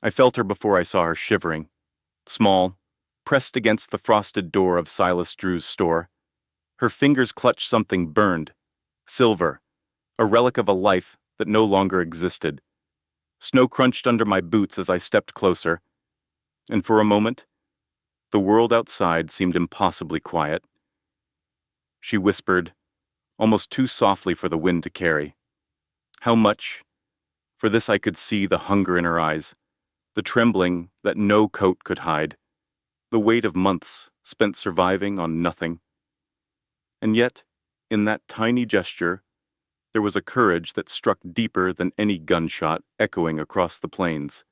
I felt her before I saw her shivering, small, pressed against the frosted door of Silas Drew's store. Her fingers clutched something burned, silver, a relic of a life that no longer existed. Snow crunched under my boots as I stepped closer, and for a moment, the world outside seemed impossibly quiet. She whispered, almost too softly for the wind to carry. How much? For this I could see the hunger in her eyes, the trembling that no coat could hide, the weight of months spent surviving on nothing. And yet, in that tiny gesture, there was a courage that struck deeper than any gunshot echoing across the plains.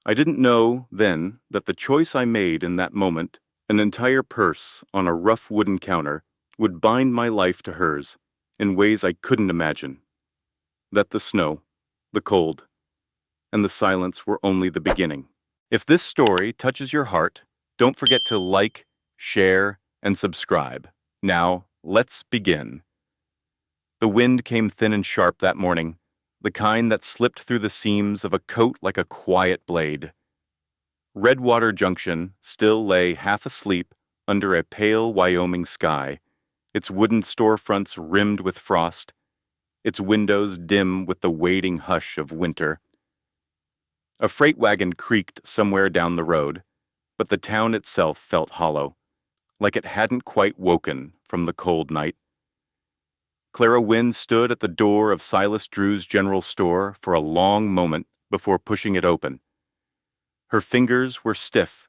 I didn't know then that the choice I made in that moment, an entire purse on a rough wooden counter, would bind my life to hers in ways I couldn't imagine. That the snow, the cold, and the silence were only the beginning. If this story touches your heart, don't forget to like, share, and subscribe. Now, let's begin. The wind came thin and sharp that morning, the kind that slipped through the seams of a coat like a quiet blade. Redwater Junction still lay half asleep under a pale Wyoming sky, its wooden storefronts rimmed with frost, its windows dim with the waiting hush of winter. A freight wagon creaked somewhere down the road, but the town itself felt hollow, like it hadn't quite woken from the cold night. Clara Wynne stood at the door of Silas Drew's general store for a long moment before pushing it open. Her fingers were stiff,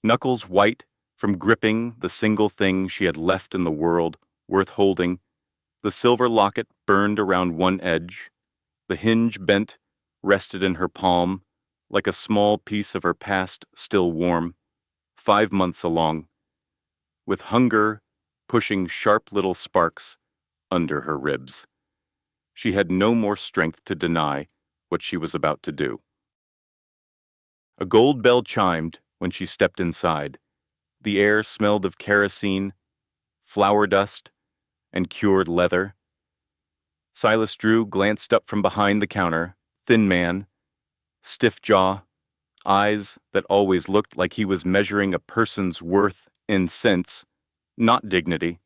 knuckles white from gripping the single thing she had left in the world worth holding. The silver locket burned around one edge. The hinge bent, rested in her palm, like a small piece of her past still warm, 5 months along, with hunger pushing sharp little sparks under her ribs. She had no more strength to deny what she was about to do. A gold bell chimed when she stepped inside. The air smelled of kerosene, flour dust, and cured leather. Silas Drew glanced up from behind the counter, thin man, stiff jaw, eyes that always looked like he was measuring a person's worth in cents, not dignity.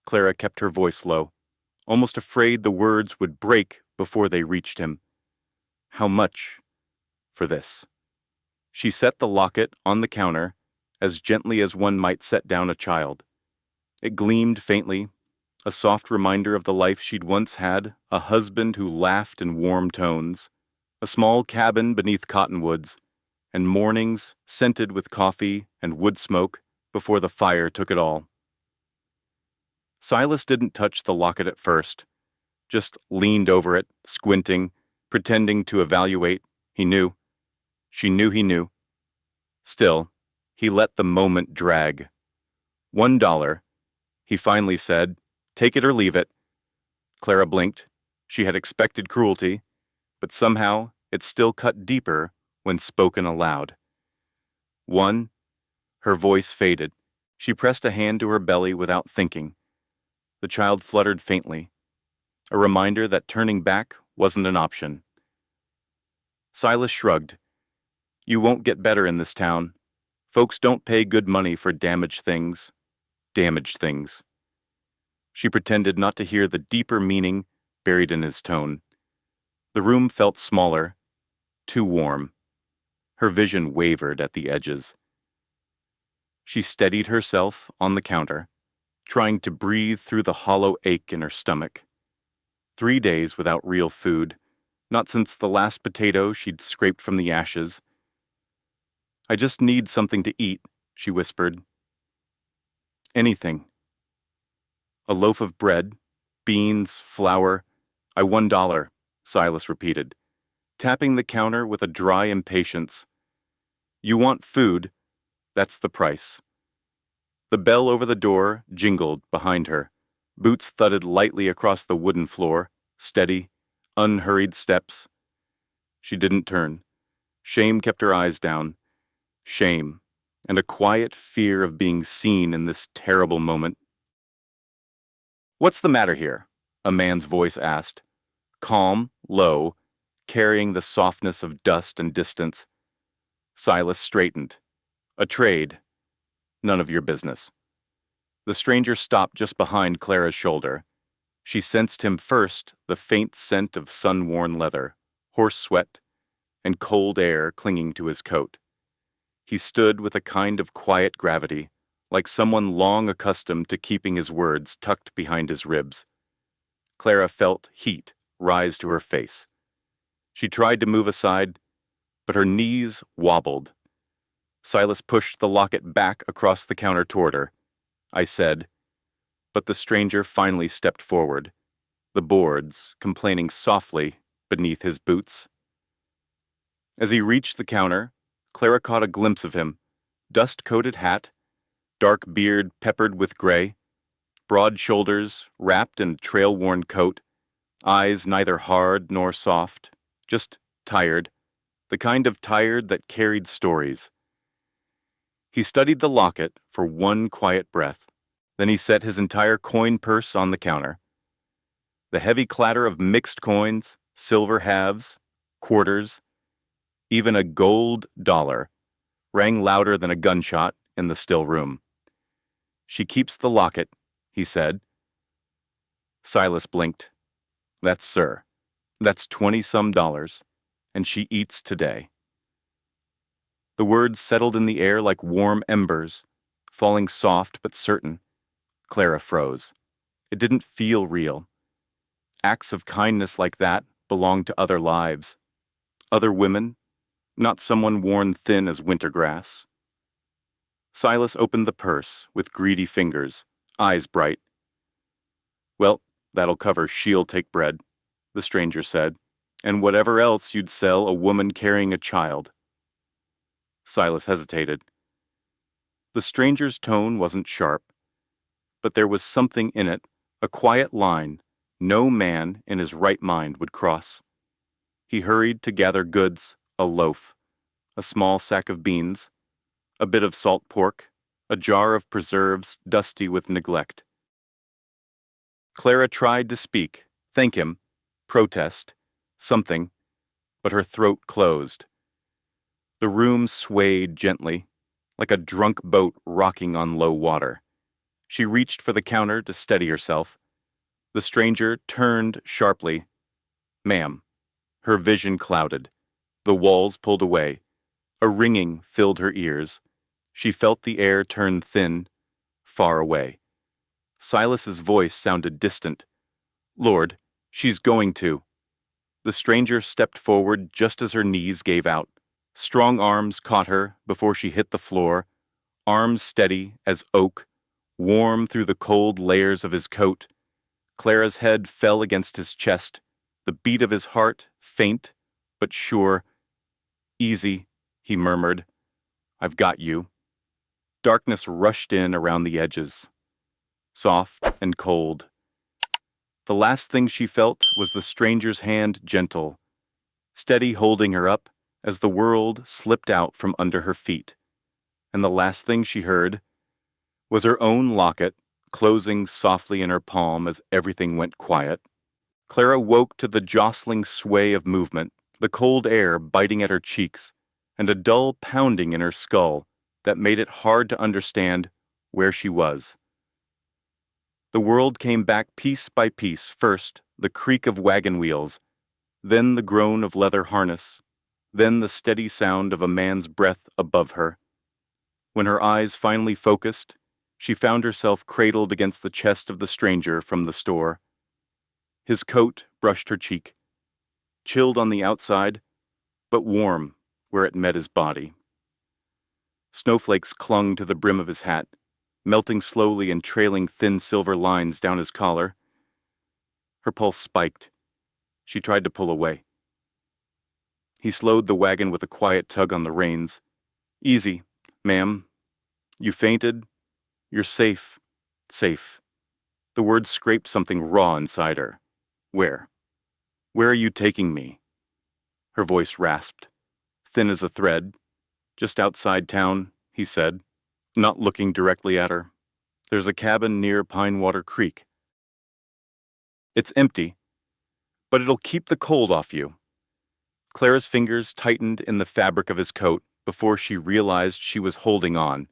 Clara kept her voice low, almost afraid the words would break before they reached him. How much for this? She set the locket on the counter as gently as one might set down a child. It gleamed faintly, a soft reminder of the life she'd once had, a husband who laughed in warm tones, a small cabin beneath cottonwoods, and mornings scented with coffee and wood smoke before the fire took it all. Silas didn't touch the locket at first, just leaned over it, squinting, pretending to evaluate. He knew. She knew he knew. Still, he let the moment drag. $1, he finally said, take it or leave it. Clara blinked. She had expected cruelty, but somehow it still cut deeper when spoken aloud. One, her voice faded. She pressed a hand to her belly without thinking. The child fluttered faintly, a reminder that turning back wasn't an option. Silas shrugged. You won't get better in this town. Folks don't pay good money for damaged things. Damaged things. She pretended not to hear the deeper meaning buried in his tone. The room felt smaller, too warm. Her vision wavered at the edges. She steadied herself on the counter, trying to breathe through the hollow ache in her stomach. 3 days without real food, not since the last potato she'd scraped from the ashes. I just need something to eat, she whispered. Anything. A loaf of bread, beans, flour. $1, Silas repeated, tapping the counter with a dry impatience. You want food, that's the price. The bell over the door jingled behind her. Boots thudded lightly across the wooden floor, steady, unhurried steps. She didn't turn. Shame kept her eyes down. Shame, and a quiet fear of being seen in this terrible moment. What's the matter here? A man's voice asked. Calm, low, carrying the softness of dust and distance. Silas straightened. A trade. None of your business. The stranger stopped just behind Clara's shoulder. She sensed him first, the faint scent of sun-worn leather, horse sweat, and cold air clinging to his coat. He stood with a kind of quiet gravity, like someone long accustomed to keeping his words tucked behind his ribs. Clara felt heat rise to her face. She tried to move aside, but her knees wobbled. Silas pushed the locket back across the counter toward her. I said, but the stranger finally stepped forward, the boards complaining softly beneath his boots. As he reached the counter, Clara caught a glimpse of him, dust-coated hat, dark beard peppered with gray, broad shoulders wrapped in a trail-worn coat, eyes neither hard nor soft, just tired, the kind of tired that carried stories. He studied the locket for one quiet breath. Then he set his entire coin purse on the counter. The heavy clatter of mixed coins, silver halves, quarters, even a gold dollar, rang louder than a gunshot in the still room. She keeps the locket, he said. Silas blinked. That's sir. That's 20-some dollars, and she eats today. The words settled in the air like warm embers, falling soft but certain. Clara froze. It didn't feel real. Acts of kindness like that belonged to other lives. Other women, not someone worn thin as winter grass. Silas opened the purse with greedy fingers, eyes bright. Well, that'll cover she'll take bread, the stranger said, and whatever else you'd sell a woman carrying a child. Silas hesitated. The stranger's tone wasn't sharp, but there was something in it, a quiet line no man in his right mind would cross. He hurried to gather goods, a loaf, a small sack of beans, a bit of salt pork, a jar of preserves dusty with neglect. Clara tried to speak, thank him, protest, something, but her throat closed. The room swayed gently, like a drunk boat rocking on low water. She reached for the counter to steady herself. The stranger turned sharply. Ma'am. Her vision clouded. The walls pulled away. A ringing filled her ears. She felt the air turn thin, far away. Silas's voice sounded distant. Lord, she's going to. The stranger stepped forward just as her knees gave out. Strong arms caught her before she hit the floor, arms steady as oak, warm through the cold layers of his coat. Clara's head fell against his chest, the beat of his heart faint but sure. Easy, he murmured. I've got you. Darkness rushed in around the edges, soft and cold. The last thing she felt was the stranger's hand gentle, steady holding her up as the world slipped out from under her feet. And the last thing she heard was her own locket closing softly in her palm as everything went quiet. Clara woke to the jostling sway of movement, the cold air biting at her cheeks, and a dull pounding in her skull that made it hard to understand where she was. The world came back piece by piece, first the creak of wagon wheels, then the groan of leather harness, then the steady sound of a man's breath above her. When her eyes finally focused, she found herself cradled against the chest of the stranger from the store. His coat brushed her cheek, chilled on the outside, but warm where it met his body. Snowflakes clung to the brim of his hat, melting slowly and trailing thin silver lines down his collar. Her pulse spiked. She tried to pull away. He slowed the wagon with a quiet tug on the reins. Easy, ma'am. You fainted? You're safe. Safe. The words scraped something raw inside her. Where? Where are you taking me? Her voice rasped, thin as a thread. Just outside town, he said, not looking directly at her. There's a cabin near Pinewater Creek. It's empty, but it'll keep the cold off you. Clara's fingers tightened in the fabric of his coat before she realized she was holding on.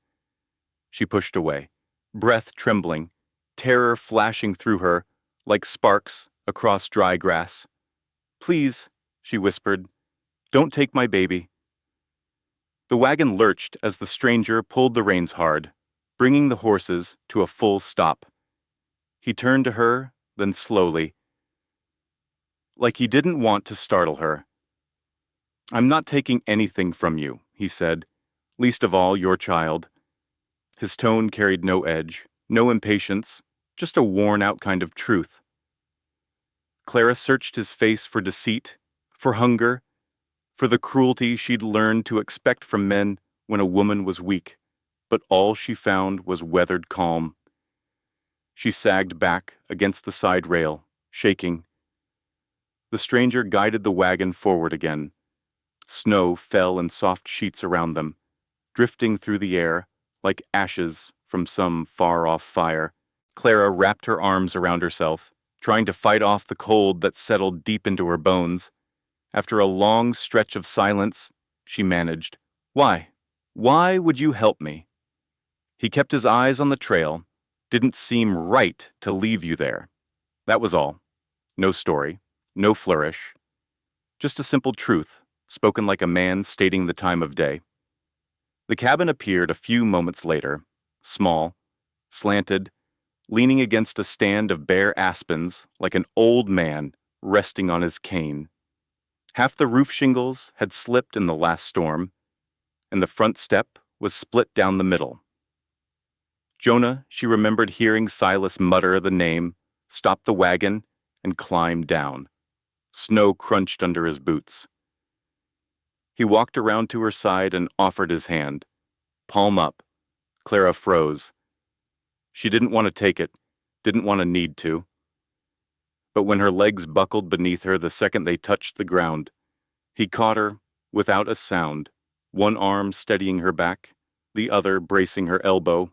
She pushed away, breath trembling, terror flashing through her like sparks across dry grass. "Please," she whispered, "don't take my baby." The wagon lurched as the stranger pulled the reins hard, bringing the horses to a full stop. He turned to her, then slowly, like he didn't want to startle her. "I'm not taking anything from you," he said, "least of all your child." His tone carried no edge, no impatience, just a worn-out kind of truth. Clara searched his face for deceit, for hunger, for the cruelty she'd learned to expect from men when a woman was weak, but all she found was weathered calm. She sagged back against the side rail, shaking. The stranger guided the wagon forward again. Snow fell in soft sheets around them, drifting through the air like ashes from some far-off fire. Clara wrapped her arms around herself, trying to fight off the cold that settled deep into her bones. After a long stretch of silence, she managed. "Why? Why would you help me?" He kept his eyes on the trail. "Didn't seem right to leave you there." That was all. No story, no flourish. Just a simple truth, spoken like a man stating the time of day. The cabin appeared a few moments later, small, slanted, leaning against a stand of bare aspens like an old man resting on his cane. Half the roof shingles had slipped in the last storm, and the front step was split down the middle. Jonah, she remembered hearing Silas mutter the name, stop the wagon, and climb down. Snow crunched under his boots. He walked around to her side and offered his hand. Palm up. Clara froze. She didn't want to take it, didn't want to need to. But when her legs buckled beneath her the second they touched the ground, he caught her without a sound, one arm steadying her back, the other bracing her elbow.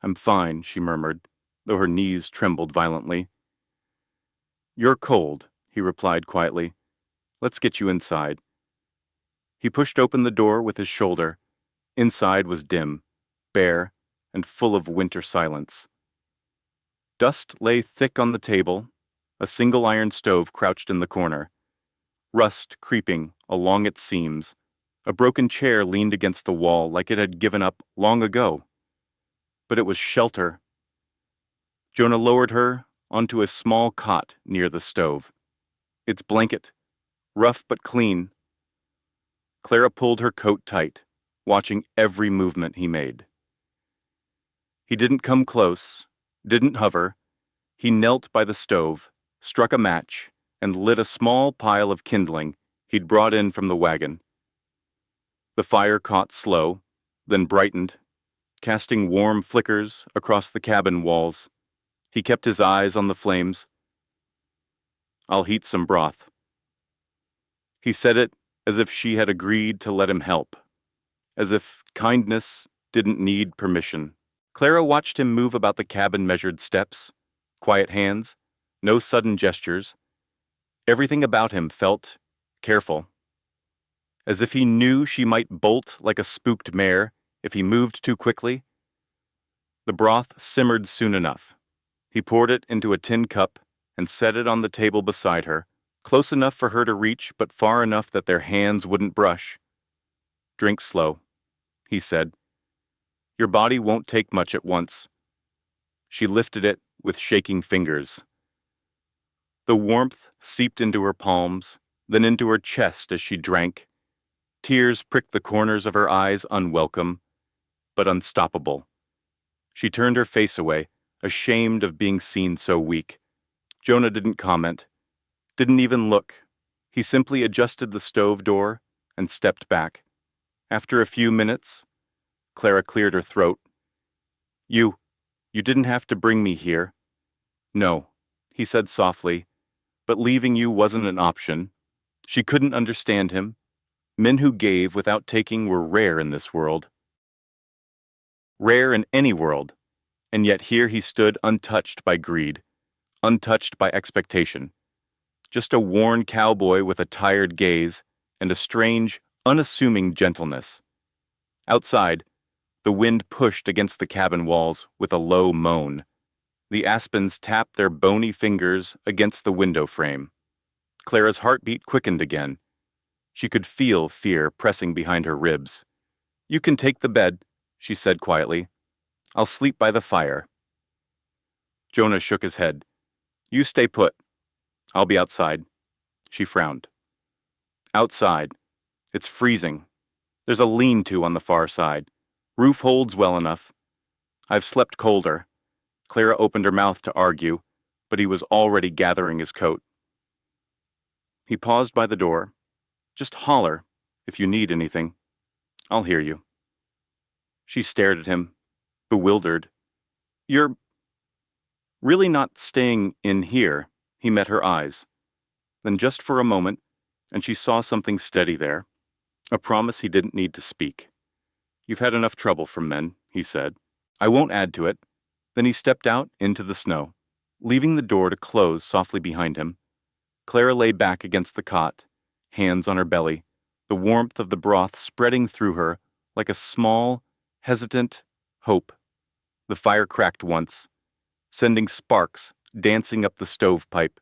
"I'm fine," she murmured, though her knees trembled violently. "You're cold," he replied quietly. "Let's get you inside." He pushed open the door with his shoulder. Inside was dim, bare, and full of winter silence. Dust lay thick on the table, a single iron stove crouched in the corner, rust creeping along its seams. A broken chair leaned against the wall like it had given up long ago. But it was shelter. Jonah lowered her onto a small cot near the stove. Its blanket, rough but clean. Clara pulled her coat tight, watching every movement he made. He didn't come close, didn't hover. He knelt by the stove, struck a match, and lit a small pile of kindling he'd brought in from the wagon. The fire caught slow, then brightened, casting warm flickers across the cabin walls. He kept his eyes on the flames. "I'll heat some broth." He said it as if she had agreed to let him help, as if kindness didn't need permission. Clara watched him move about the cabin, measured steps, quiet hands, no sudden gestures. Everything about him felt careful, as if he knew she might bolt like a spooked mare if he moved too quickly. The broth simmered soon enough. He poured it into a tin cup and set it on the table beside her, close enough for her to reach but far enough that their hands wouldn't brush. "Drink slow," he said. "Your body won't take much at once." She lifted it with shaking fingers. The warmth seeped into her palms, then into her chest as she drank. Tears pricked the corners of her eyes, unwelcome, but unstoppable. She turned her face away, ashamed of being seen so weak. Jonah didn't comment, didn't even look. He simply adjusted the stove door and stepped back. After a few minutes, Clara cleared her throat. You didn't have to bring me here." "No," he said softly, "but leaving you wasn't an option." She couldn't understand him. Men who gave without taking were rare in this world. Rare in any world, and yet here he stood untouched by greed, untouched by expectation. just a worn cowboy with a tired gaze and a strange, unassuming gentleness. Outside, the wind pushed against the cabin walls with a low moan. The aspens tapped their bony fingers against the window frame. Clara's heartbeat quickened again. She could feel fear pressing behind her ribs. "You can take the bed," she said quietly. "I'll sleep by the fire." Jonah shook his head. "You stay put. I'll be outside." She frowned. "Outside. It's freezing. There's a lean-to on the far side. Roof holds well enough. I've slept colder." Clara opened her mouth to argue, but he was already gathering his coat. He paused by the door. "Just holler if you need anything. I'll hear you." She stared at him, bewildered. "You're really not staying in here?" He met her eyes. Then just for a moment, and she saw something steady there, a promise he didn't need to speak. "You've had enough trouble from men," he said. "I won't add to it." Then he stepped out into the snow, leaving the door to close softly behind him. Clara lay back against the cot, hands on her belly, the warmth of the broth spreading through her like a small, hesitant hope. The fire cracked once, sending sparks dancing up the stovepipe.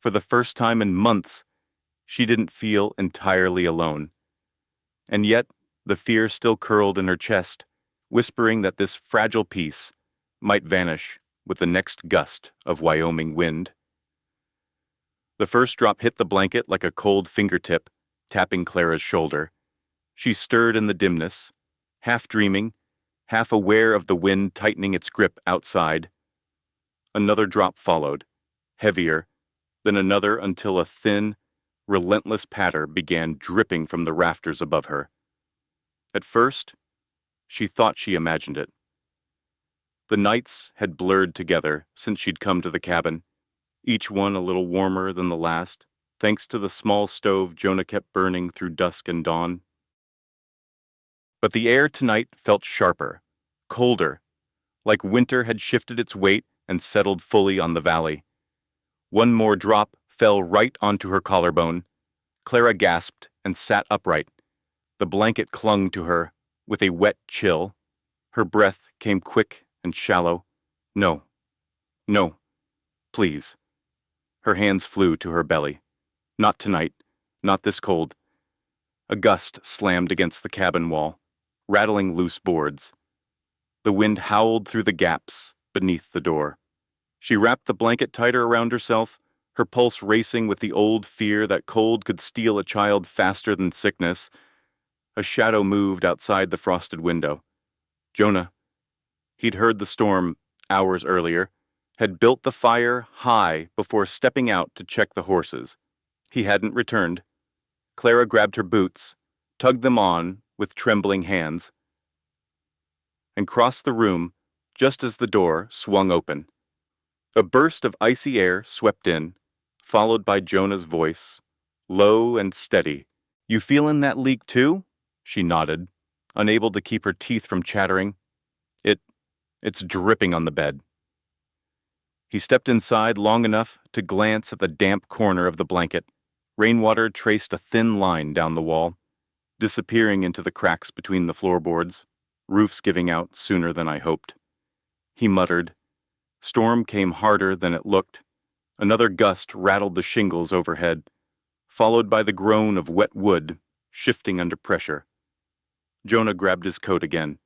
For the first time in months, she didn't feel entirely alone. And yet, the fear still curled in her chest, whispering that this fragile peace might vanish with the next gust of Wyoming wind. The first drop hit the blanket like a cold fingertip, tapping Clara's shoulder. She stirred in the dimness, half dreaming, half aware of the wind tightening its grip outside. Another drop followed, heavier, then another until a thin, relentless patter began dripping from the rafters above her. At first, she thought she imagined it. The nights had blurred together since she'd come to the cabin, each one a little warmer than the last, thanks to the small stove Jonah kept burning through dusk and dawn. But the air tonight felt sharper, colder, like winter had shifted its weight and settled fully on the valley. One more drop fell right onto her collarbone. Clara gasped and sat upright. The blanket clung to her with a wet chill. Her breath came quick and shallow. "No. No. Please." Her hands flew to her belly. "Not tonight. Not this cold." A gust slammed against the cabin wall, rattling loose boards. The wind howled through the gaps beneath the door. She wrapped the blanket tighter around herself, her pulse racing with the old fear that cold could steal a child faster than sickness. A shadow moved outside the frosted window. Jonah. He'd heard the storm hours earlier, had built the fire high before stepping out to check the horses. He hadn't returned. Clara grabbed her boots, tugged them on with trembling hands, and crossed the room just as the door swung open. A burst of icy air swept in, followed by Jonah's voice, low and steady. "You feelin' that leak too?" She nodded, unable to keep her teeth from chattering. It's dripping on the bed." He stepped inside long enough to glance at the damp corner of the blanket. Rainwater traced a thin line down the wall, disappearing into the cracks between the floorboards, roofs giving out sooner than I hoped. He muttered. Storm came harder than it looked. Another gust rattled the shingles overhead, followed by the groan of wet wood shifting under pressure. Jonah grabbed his coat again.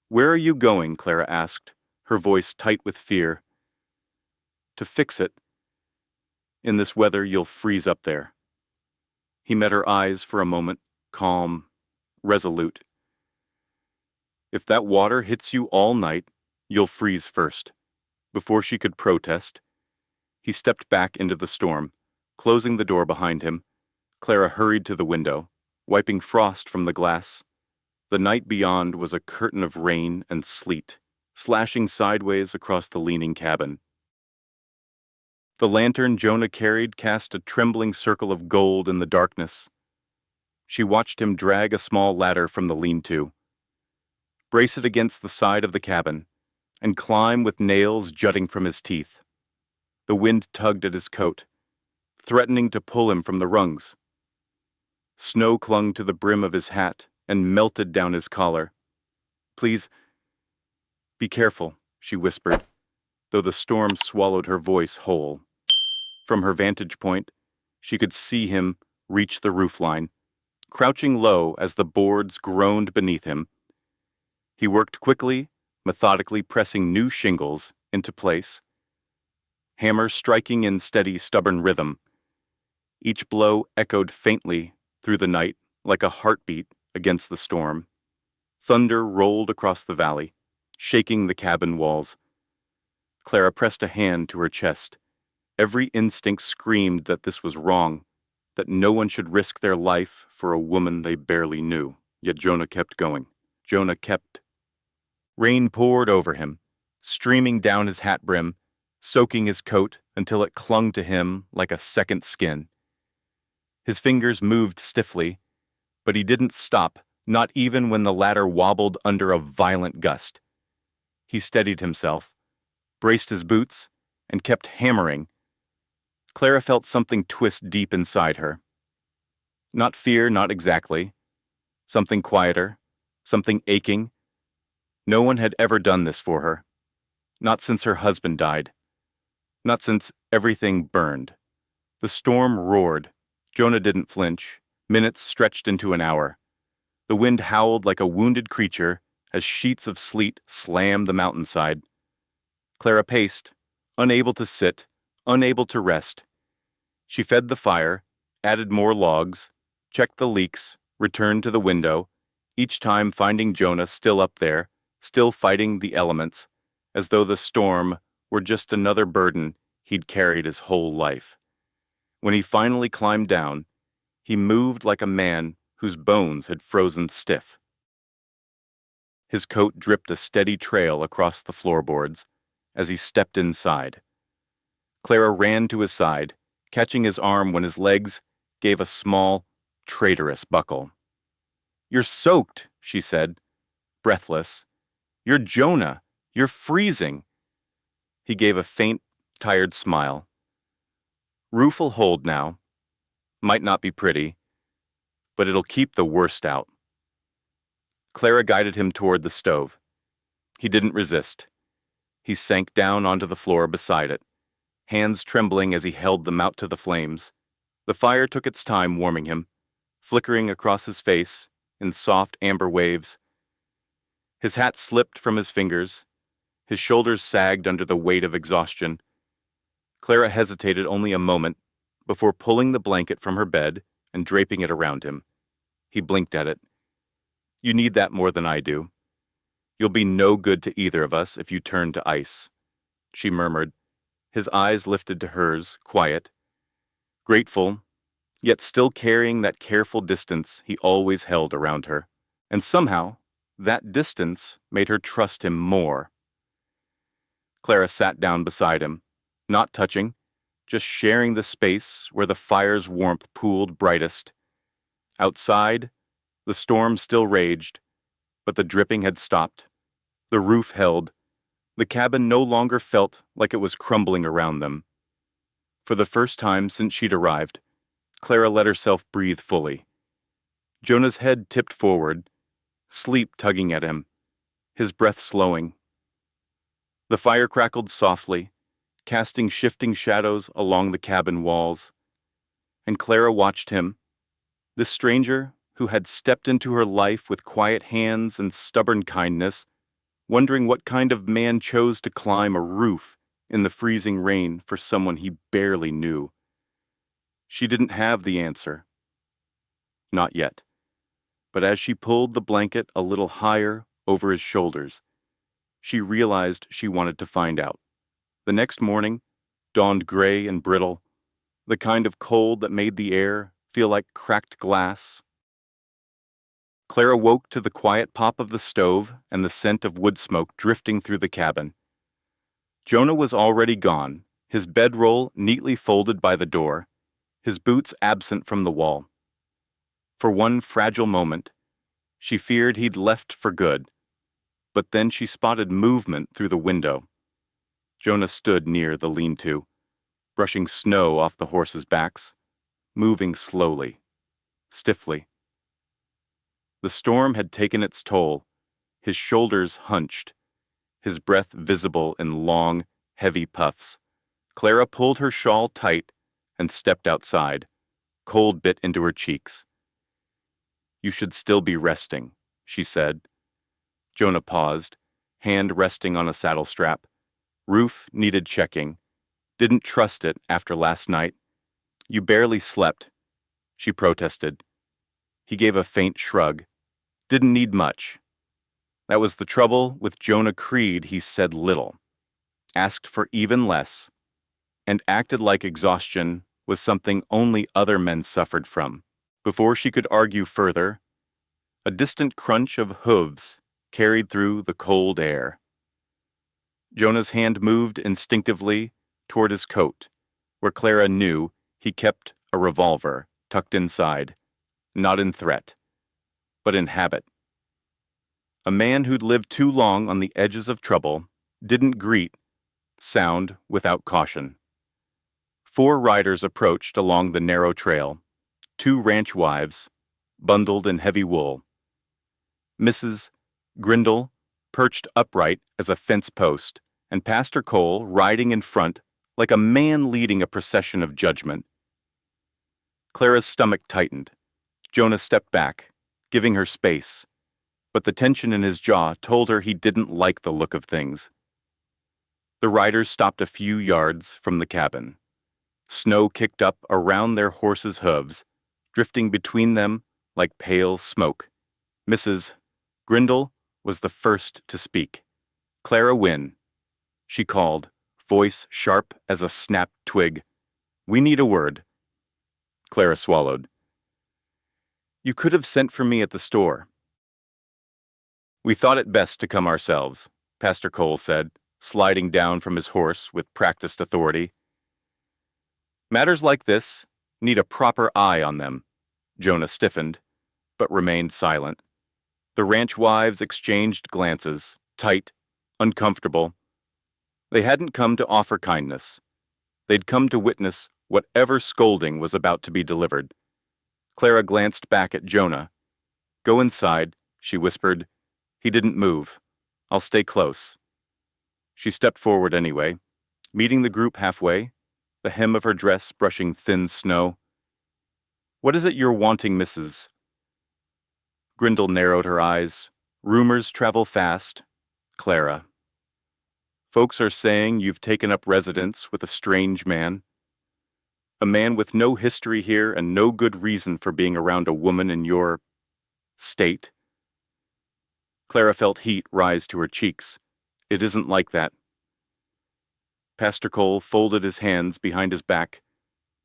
"Where are you going?" Clara asked, her voice tight with fear. "To fix it. In this weather, you'll freeze up there." He met her eyes for a moment, calm, resolute. "If that water hits you all night, you'll freeze first." Before she could protest, he stepped back into the storm, closing the door behind him. Clara hurried to the window, wiping frost from the glass. The night beyond was a curtain of rain and sleet, slashing sideways across the leaning cabin. The lantern Jonah carried cast a trembling circle of gold in the darkness. She watched him drag a small ladder from the lean-to, brace it against the side of the cabin, and climb with nails jutting from his teeth. The wind tugged at his coat. threatening to pull him from the rungs. Snow clung to the brim of his hat and melted down his collar. "Please, be careful," she whispered, though the storm swallowed her voice whole. From her vantage point, she could see him reach the roofline, crouching low as the boards groaned beneath him. He worked quickly, methodically pressing new shingles into place, hammer striking in steady, stubborn rhythm. Each blow echoed faintly through the night like a heartbeat against the storm. Thunder rolled across the valley, shaking the cabin walls. Clara pressed a hand to her chest. Every instinct screamed that this was wrong, that no one should risk their life for a woman they barely knew. Yet Jonah kept going. Jonah kept. Rain poured over him, streaming down his hat brim, soaking his coat until it clung to him like a second skin. His fingers moved stiffly, but he didn't stop, not even when the ladder wobbled under a violent gust. He steadied himself, braced his boots, and kept hammering. Clara felt something twist deep inside her. Not fear, not exactly. Something quieter, something aching. No one had ever done this for her. Not since her husband died. Not since everything burned. The storm roared. Jonah didn't flinch. Minutes stretched into an hour. The wind howled like a wounded creature as sheets of sleet slammed the mountainside. Clara paced, unable to sit, unable to rest. She fed the fire, added more logs, checked the leaks, returned to the window, each time finding Jonah still up there, still fighting the elements, as though the storm were just another burden he'd carried his whole life. When he finally climbed down, he moved like a man whose bones had frozen stiff. His coat dripped a steady trail across the floorboards as he stepped inside. Clara ran to his side, catching his arm when his legs gave a small, traitorous buckle. "You're soaked," she said, breathless. "You're Jonah. You're freezing." He gave a faint, tired smile. "Roof'll hold now. Might not be pretty, but it'll keep the worst out." Clara guided him toward the stove. He didn't resist. He sank down onto the floor beside it, hands trembling as he held them out to the flames. The fire took its time warming him, flickering across his face in soft amber waves. His hat slipped from his fingers. His shoulders sagged under the weight of exhaustion. Clara hesitated only a moment before pulling the blanket from her bed and draping it around him. He blinked at it. "You need that more than I do. You'll be no good to either of us if you turn to ice," she murmured. His eyes lifted to hers, quiet, grateful, yet still carrying that careful distance he always held around her. And somehow, that distance made her trust him more. Clara sat down beside him, not touching, just sharing the space where the fire's warmth pooled brightest. Outside, the storm still raged, but the dripping had stopped. The roof held. The cabin no longer felt like it was crumbling around them. For the first time since she'd arrived, Clara let herself breathe fully. Jonah's head tipped forward, sleep tugging at him, his breath slowing. The fire crackled softly, casting shifting shadows along the cabin walls. And Clara watched him, this stranger who had stepped into her life with quiet hands and stubborn kindness, wondering what kind of man chose to climb a roof in the freezing rain for someone he barely knew. She didn't have the answer. Not yet. But as she pulled the blanket a little higher over his shoulders, she realized she wanted to find out. The next morning dawned gray and brittle, the kind of cold that made the air feel like cracked glass. Clara woke to the quiet pop of the stove and the scent of wood smoke drifting through the cabin. Jonah was already gone, his bedroll neatly folded by the door, his boots absent from the wall. For one fragile moment, she feared he'd left for good, but then she spotted movement through the window. Jonah stood near the lean-to, brushing snow off the horses' backs, moving slowly, stiffly. The storm had taken its toll, his shoulders hunched, his breath visible in long, heavy puffs. Clara pulled her shawl tight and stepped outside, cold bit into her cheeks. "You should still be resting," she said. Jonah paused, hand resting on a saddle strap. Roof needed checking. Didn't trust it after last night. "You barely slept," she protested. He gave a faint shrug. Didn't need much. That was the trouble with Jonah Creed. He said little, asked for even less, and acted like exhaustion was something only other men suffered from. Before she could argue further, a distant crunch of hooves carried through the cold air. Jonah's hand moved instinctively toward his coat, where Clara knew he kept a revolver tucked inside, not in threat, but in habit. A man who'd lived too long on the edges of trouble didn't greet sound without caution. 4 riders approached along the narrow trail, 2 ranch wives, bundled in heavy wool. Mrs. Grindle perched upright as a fence post, and Pastor Cole riding in front like a man leading a procession of judgment. Clara's stomach tightened. Jonah stepped back, giving her space, but the tension in his jaw told her he didn't like the look of things. The riders stopped a few yards from the cabin. Snow kicked up around their horses' hooves, drifting between them like pale smoke. Mrs. Grindle was the first to speak. "Clara Wynne," she called, voice sharp as a snapped twig. "We need a word." Clara swallowed. "You could have sent for me at the store." "We thought it best to come ourselves," Pastor Cole said, sliding down from his horse with practiced authority. "Matters like this need a proper eye on them." Jonah stiffened, but remained silent. The ranch wives exchanged glances, tight, uncomfortable. They hadn't come to offer kindness. They'd come to witness whatever scolding was about to be delivered. Clara glanced back at Jonah. "Go inside," she whispered. He didn't move. "I'll stay close." She stepped forward anyway, meeting the group halfway, the hem of her dress brushing thin snow. "What is it you're wanting, Mrs.?" Grindle narrowed her eyes. "Rumors travel fast, Clara. Folks are saying you've taken up residence with a strange man. A man with no history here and no good reason for being around a woman in your state." Clara felt heat rise to her cheeks. "It isn't like that." Pastor Cole folded his hands behind his back.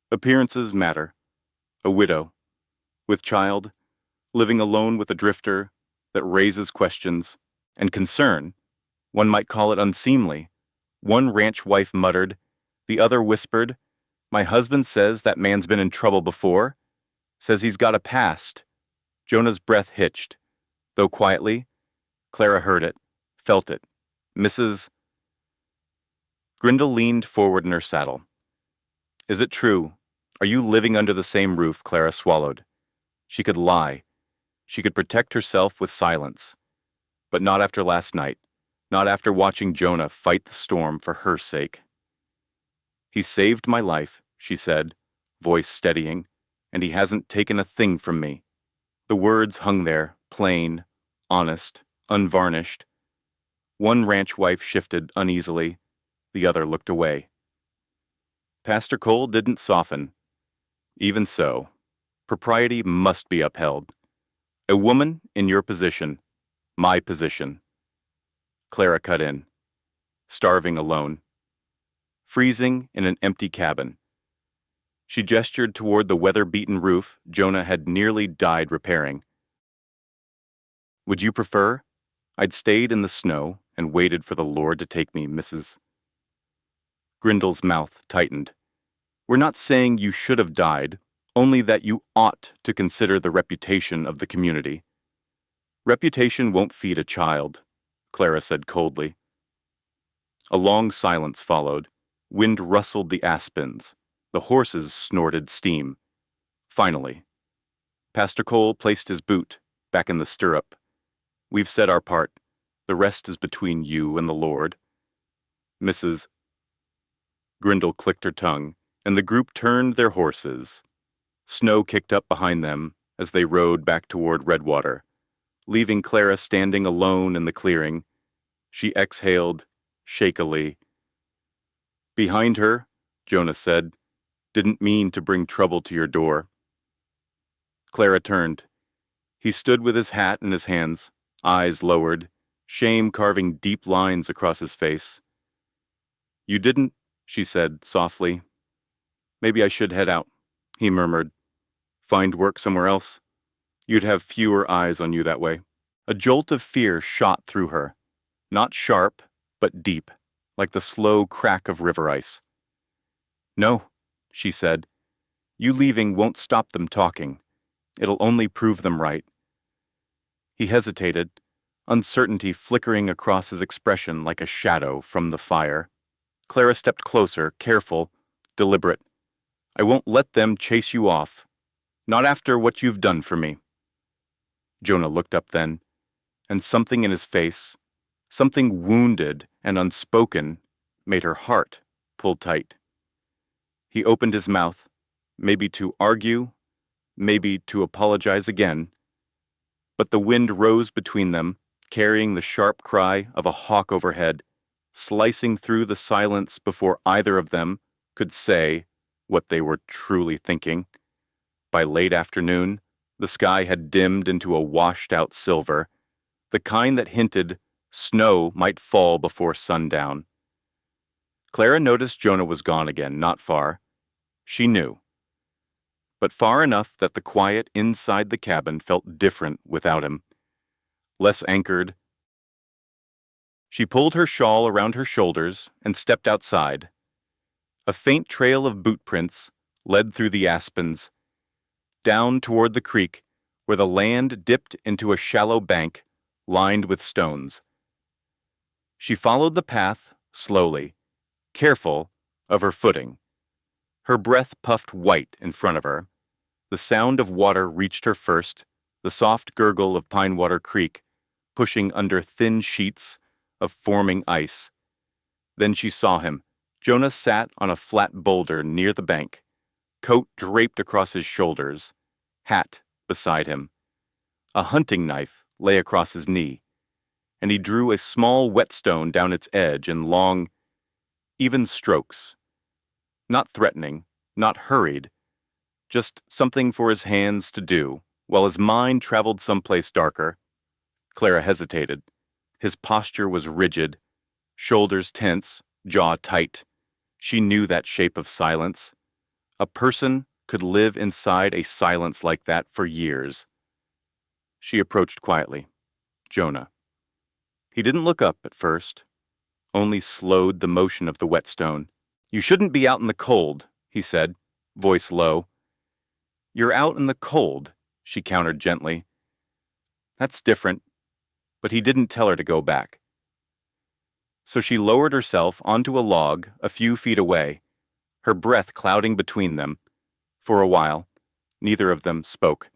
"Appearances matter. A widow, with child, living alone with a drifter that raises questions and concern. One might call it unseemly." One ranch wife muttered. The other whispered, "My husband says that man's been in trouble before. Says he's got a past." Jonah's breath hitched. Though quietly, Clara heard it, felt it. "Mrs. Grindle leaned forward in her saddle. "Is it true? Are you living under the same roof?" Clara swallowed. She could lie. She could protect herself with silence. But not after last night. Not after watching Jonah fight the storm for her sake. "He saved my life," she said, voice steadying, "and he hasn't taken a thing from me." The words hung there, plain, honest, unvarnished. One ranch wife shifted uneasily. The other looked away. Pastor Cole didn't soften. "Even so, propriety must be upheld. A woman in your position, my position." Clara cut in. "Starving alone. Freezing in an empty cabin." She gestured toward the weather-beaten roof Jonah had nearly died repairing. "Would you prefer? I'd stayed in the snow and waited for the Lord to take me, Mrs. Grindle's mouth tightened. "We're not saying you should have died, only that you ought to consider the reputation of the community." "Reputation won't feed a child," Clara said coldly. A long silence followed, Wind rustled the aspens. The horses snorted steam. Finally, Pastor Cole placed his boot back in the stirrup. We've said our part. The rest is between you and the Lord. Mrs. Grindle clicked her tongue, and the group turned their horses. Snow kicked up behind them as they rode back toward Redwater, leaving Clara standing alone in the clearing. She exhaled, shakily. Behind her, Jonah said, didn't mean to bring trouble to your door. Clara turned. He stood with his hat in his hands, eyes lowered, shame carving deep lines across his face. You didn't, she said softly. Maybe I should head out, he murmured. Find work somewhere else. You'd have fewer eyes on you that way. A jolt of fear shot through her, not sharp, but deep, like the slow crack of river ice. No, she said. You leaving won't stop them talking. It'll only prove them right. He hesitated, uncertainty flickering across his expression like a shadow from the fire. Clara stepped closer, careful, deliberate. I won't let them chase you off. Not after what you've done for me. Jonah looked up then, and something in his face, something wounded and unspoken, made her heart pull tight. He opened his mouth, maybe to argue, maybe to apologize again, but the wind rose between them, carrying the sharp cry of a hawk overhead, slicing through the silence before either of them could say what they were truly thinking. By late afternoon, the sky had dimmed into a washed-out silver, the kind that hinted snow might fall before sundown. Clara noticed Jonah was gone again, not far. She knew. But far enough that the quiet inside the cabin felt different without him. Less anchored. She pulled her shawl around her shoulders and stepped outside. A faint trail of boot prints led through the aspens, down toward the creek where the land dipped into a shallow bank lined with stones. She followed the path slowly, careful of her footing. Her breath puffed white in front of her. The sound of water reached her first, the soft gurgle of Pinewater Creek, pushing under thin sheets of forming ice. Then she saw him. Jonah sat on a flat boulder near the bank, coat draped across his shoulders, hat beside him. A hunting knife lay across his knee, and he drew a small whetstone down its edge in long, even strokes. Not threatening, not hurried, just something for his hands to do, while his mind traveled someplace darker. Clara hesitated. His posture was rigid, shoulders tense, jaw tight. She knew that shape of silence. A person could live inside a silence like that for years. She approached quietly. Jonah. He didn't look up at first, only slowed the motion of the whetstone. You shouldn't be out in the cold, he said, voice low. You're out in the cold, she countered gently. That's different, but he didn't tell her to go back. So she lowered herself onto a log a few feet away, her breath clouding between them. For a while, neither of them spoke.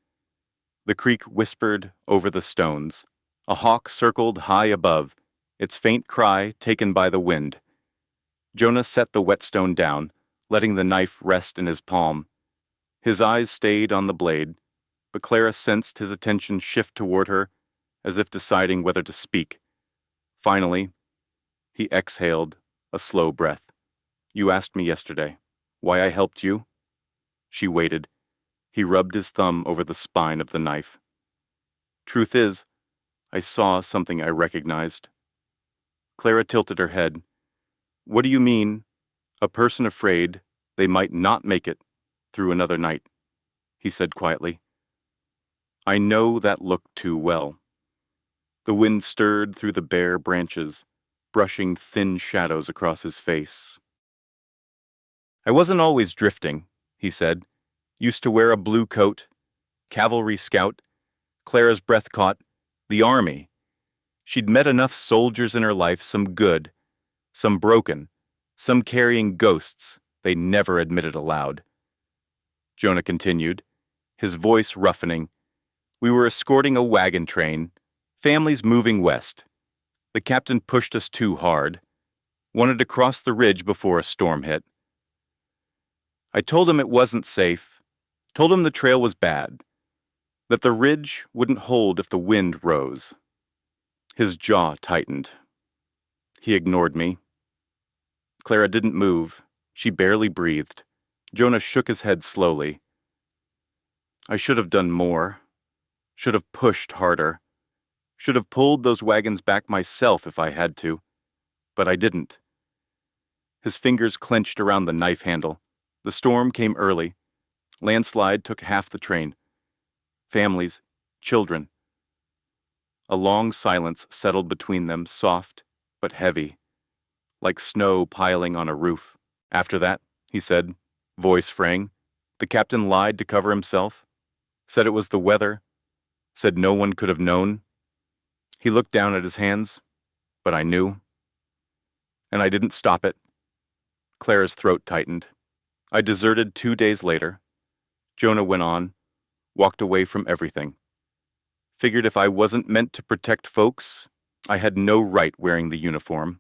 The creek whispered over the stones. A hawk circled high above, its faint cry taken by the wind. Jonah set the whetstone down, letting the knife rest in his palm. His eyes stayed on the blade, but Clara sensed his attention shift toward her, as if deciding whether to speak. Finally, he exhaled a slow breath. You asked me yesterday why I helped you? She waited. He rubbed his thumb over the spine of the knife. Truth is, I saw something I recognized. Clara tilted her head. What do you mean, a person afraid they might not make it through another night? He said quietly. I know that look too well. The wind stirred through the bare branches, brushing thin shadows across his face. I wasn't always drifting, he said. Used to wear a blue coat, cavalry scout. Clara's breath caught. The army. She'd met enough soldiers in her life, some good, some broken, some carrying ghosts they never admitted aloud. Jonah continued, his voice roughening. We were escorting a wagon train, families moving west. The captain pushed us too hard, wanted to cross the ridge before a storm hit. I told him it wasn't safe, told him the trail was bad, that the ridge wouldn't hold if the wind rose. His jaw tightened. He ignored me. Clara didn't move. She barely breathed. Jonah shook his head slowly. I should have done more. Should have pushed harder. Should have pulled those wagons back myself if I had to. But I didn't. His fingers clenched around the knife handle. The storm came early. Landslide took half the train. Families, children. A long silence settled between them, soft but heavy, like snow piling on a roof. After that, he said, voice fraying, the captain lied to cover himself, said it was the weather, said no one could have known. He looked down at his hands, but I knew. And I didn't stop it. Clara's throat tightened. I deserted 2 days later. Jonah went on, walked away from everything. Figured if I wasn't meant to protect folks, I had no right wearing the uniform.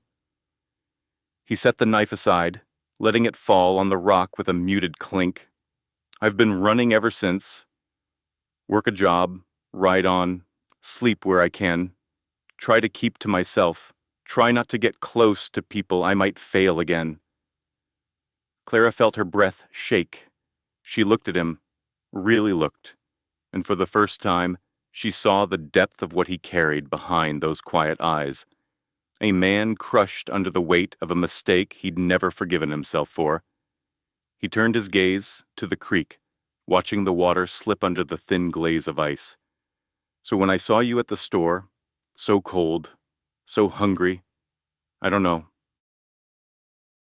He set the knife aside, letting it fall on the rock with a muted clink. I've been running ever since. Work a job, ride on, sleep where I can, try to keep to myself, try not to get close to people I might fail again. Clara felt her breath shake. She looked at him, really looked, and for the first time, she saw the depth of what he carried behind those quiet eyes. A man crushed under the weight of a mistake he'd never forgiven himself for. He turned his gaze to the creek, watching the water slip under the thin glaze of ice. So when I saw you at the store, so cold, so hungry, I don't know.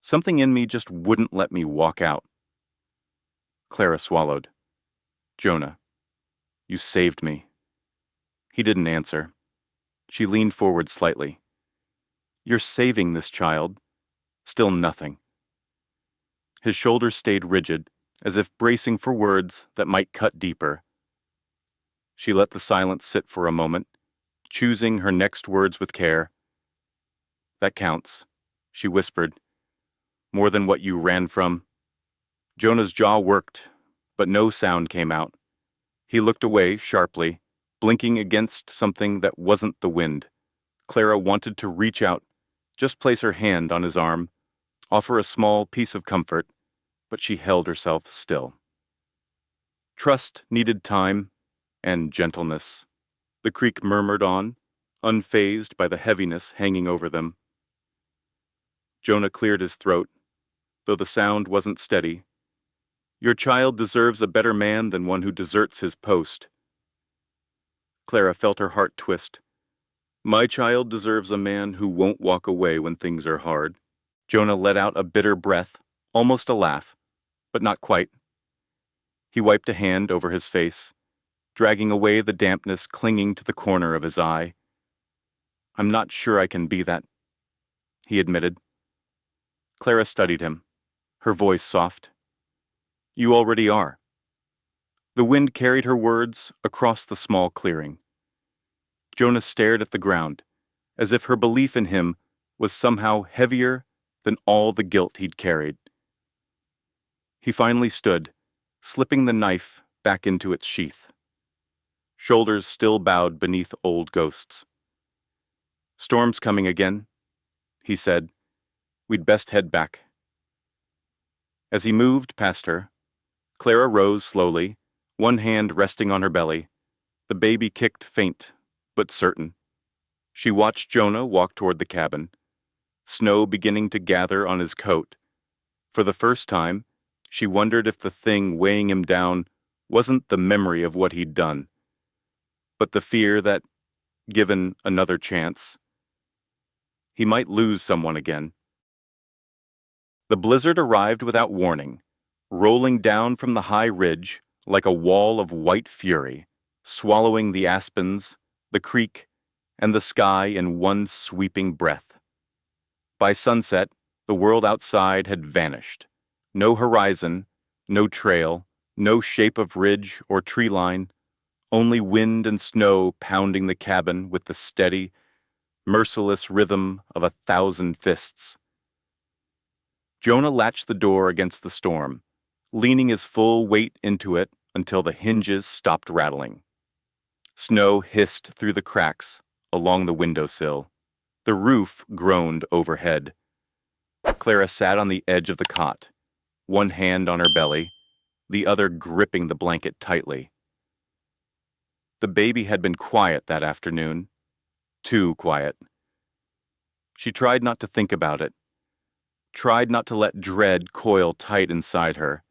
Something in me just wouldn't let me walk out. Clara swallowed. Jonah, you saved me. He didn't answer. She leaned forward slightly. You're saving this child. Still nothing. His shoulders stayed rigid, as if bracing for words that might cut deeper. She let the silence sit for a moment, choosing her next words with care. That counts, she whispered. More than what you ran from. Jonah's jaw worked, but no sound came out. He looked away sharply, blinking against something that wasn't the wind. Clara wanted to reach out, just place her hand on his arm, offer a small piece of comfort, but she held herself still. Trust needed time and gentleness. The creek murmured on, unfazed by the heaviness hanging over them. Jonah cleared his throat, though the sound wasn't steady. Your child deserves a better man than one who deserts his post. Clara felt her heart twist. My child deserves a man who won't walk away when things are hard. Jonah let out a bitter breath, almost a laugh, but not quite. He wiped a hand over his face, dragging away the dampness clinging to the corner of his eye. I'm not sure I can be that, he admitted. Clara studied him, her voice soft. You already are. The wind carried her words across the small clearing. Jonah stared at the ground, as if her belief in him was somehow heavier than all the guilt he'd carried. He finally stood, slipping the knife back into its sheath. Shoulders still bowed beneath old ghosts. Storm's coming again, he said. We'd best head back. As he moved past her, Clara rose slowly, one hand resting on her belly. The baby kicked faint, but certain. She watched Jonah walk toward the cabin, snow beginning to gather on his coat. For the first time, she wondered if the thing weighing him down wasn't the memory of what he'd done, but the fear that, given another chance, he might lose someone again. The blizzard arrived without warning, rolling down from the high ridge like a wall of white fury, swallowing the aspens, the creek, and the sky in one sweeping breath. By sunset, The world outside had vanished. No horizon, no trail, no shape of ridge or tree line, only wind and snow pounding the cabin with the steady, merciless rhythm of 1,000 fists. Jonah latched the door against the storm, leaning his full weight into it until the hinges stopped rattling. Snow hissed through the cracks along the windowsill. The roof groaned overhead. Clara sat on the edge of the cot, one hand on her belly, the other gripping the blanket tightly. The baby had been quiet that afternoon, too quiet. She tried not to think about it, tried not to let dread coil tight inside her.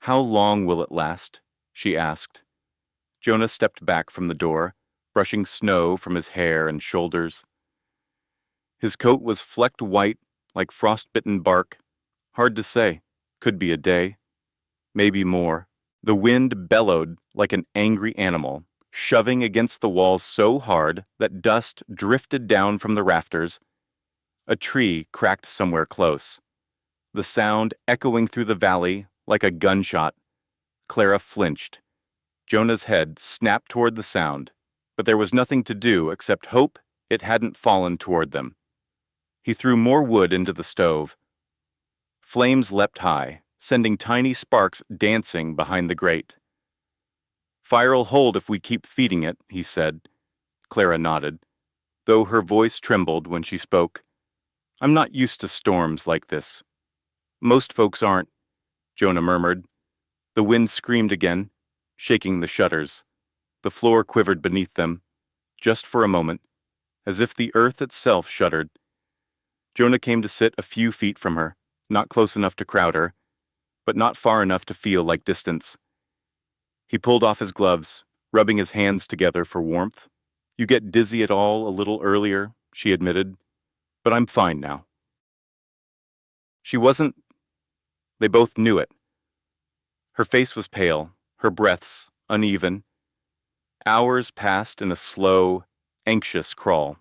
"How long will it last?" she asked. Jonah stepped back from the door, brushing snow from his hair and shoulders. His coat was flecked white like frostbitten bark. Hard to say. Could be a day. Maybe more. The wind bellowed like an angry animal, shoving against the walls so hard that dust drifted down from the rafters. A tree cracked somewhere close. The sound echoing through the valley like a gunshot. Clara flinched. Jonah's head snapped toward the sound, but there was nothing to do except hope it hadn't fallen toward them. He threw more wood into the stove. Flames leapt high, sending tiny sparks dancing behind the grate. "Fire'll hold if we keep feeding it," he said. Clara nodded, though her voice trembled when she spoke. "I'm not used to storms like this." "Most folks aren't," Jonah murmured. The wind screamed again, shaking the shutters. The floor quivered beneath them, just for a moment, as if the earth itself shuddered. Jonah came to sit a few feet from her, not close enough to crowd her, but not far enough to feel like distance. He pulled off his gloves, rubbing his hands together for warmth. "You get dizzy at all a little earlier," she admitted, "but I'm fine now." She wasn't. They both knew it. Her face was pale, her breaths uneven. Hours passed in a slow, anxious crawl.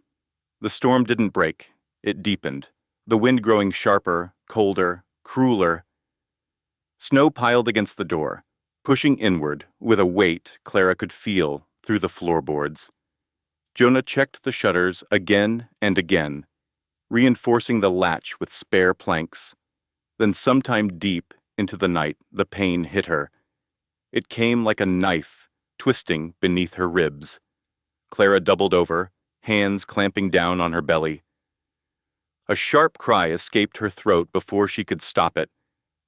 The storm didn't break. It deepened, the wind growing sharper, colder, crueler. Snow piled against the door, pushing inward with a weight Clara could feel through the floorboards. Jonah checked the shutters again and again, reinforcing the latch with spare planks. Then sometime deep into the night, the pain hit her. It came like a knife, twisting beneath her ribs. Clara doubled over, hands clamping down on her belly. A sharp cry escaped her throat before she could stop it.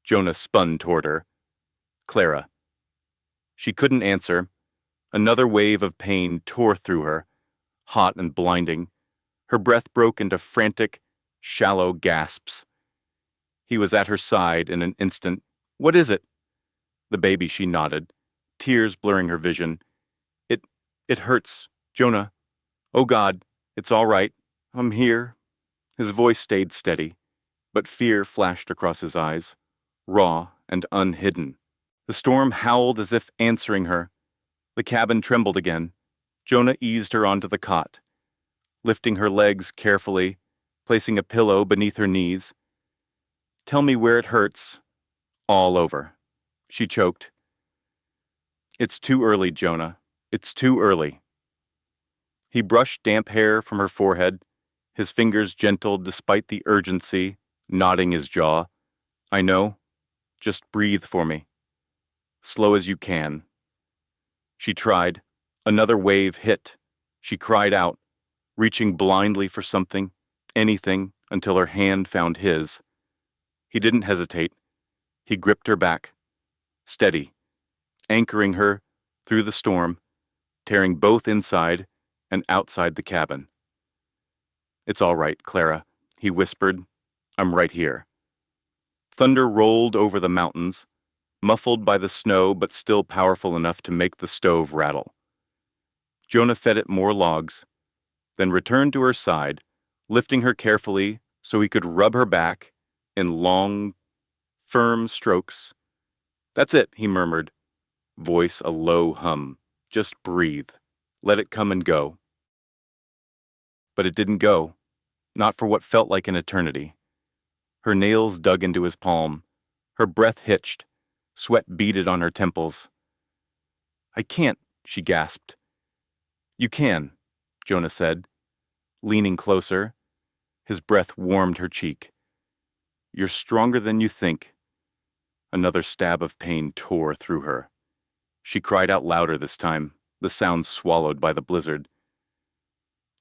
Jonah spun toward her. "Clara." She couldn't answer. Another wave of pain tore through her, hot and blinding. Her breath broke into frantic, shallow gasps. He was at her side in an instant. "What is it?" The baby, she nodded, tears blurring her vision. It hurts, Jonah. Oh God, it's all right. I'm here." His voice stayed steady, but fear flashed across his eyes, raw and unhidden. The storm howled as if answering her. The cabin trembled again. Jonah eased her onto the cot, lifting her legs carefully, placing a pillow beneath her knees. "Tell me where it hurts." "All over," she choked. "It's too early, Jonah. It's too early." He brushed damp hair from her forehead, his fingers gentle despite the urgency, knotting his jaw. "I know. Just breathe for me. Slow as you can." She tried. Another wave hit. She cried out, reaching blindly for something, anything, until her hand found his. He didn't hesitate. He gripped her back, steady, anchoring her through the storm, tearing both inside and outside the cabin. "It's all right, Clara," he whispered. "I'm right here." Thunder rolled over the mountains, muffled by the snow but still powerful enough to make the stove rattle. Jonah fed it more logs, then returned to her side, lifting her carefully so he could rub her back in long, firm strokes. "That's it," he murmured, voice a low hum. "Just breathe. Let it come and go." But it didn't go, not for what felt like an eternity. Her nails dug into his palm. Her breath hitched. Sweat beaded on her temples. "I can't," she gasped. "You can," Jonah said, leaning closer. His breath warmed her cheek. "You're stronger than you think." Another stab of pain tore through her. She cried out louder this time, the sound swallowed by the blizzard.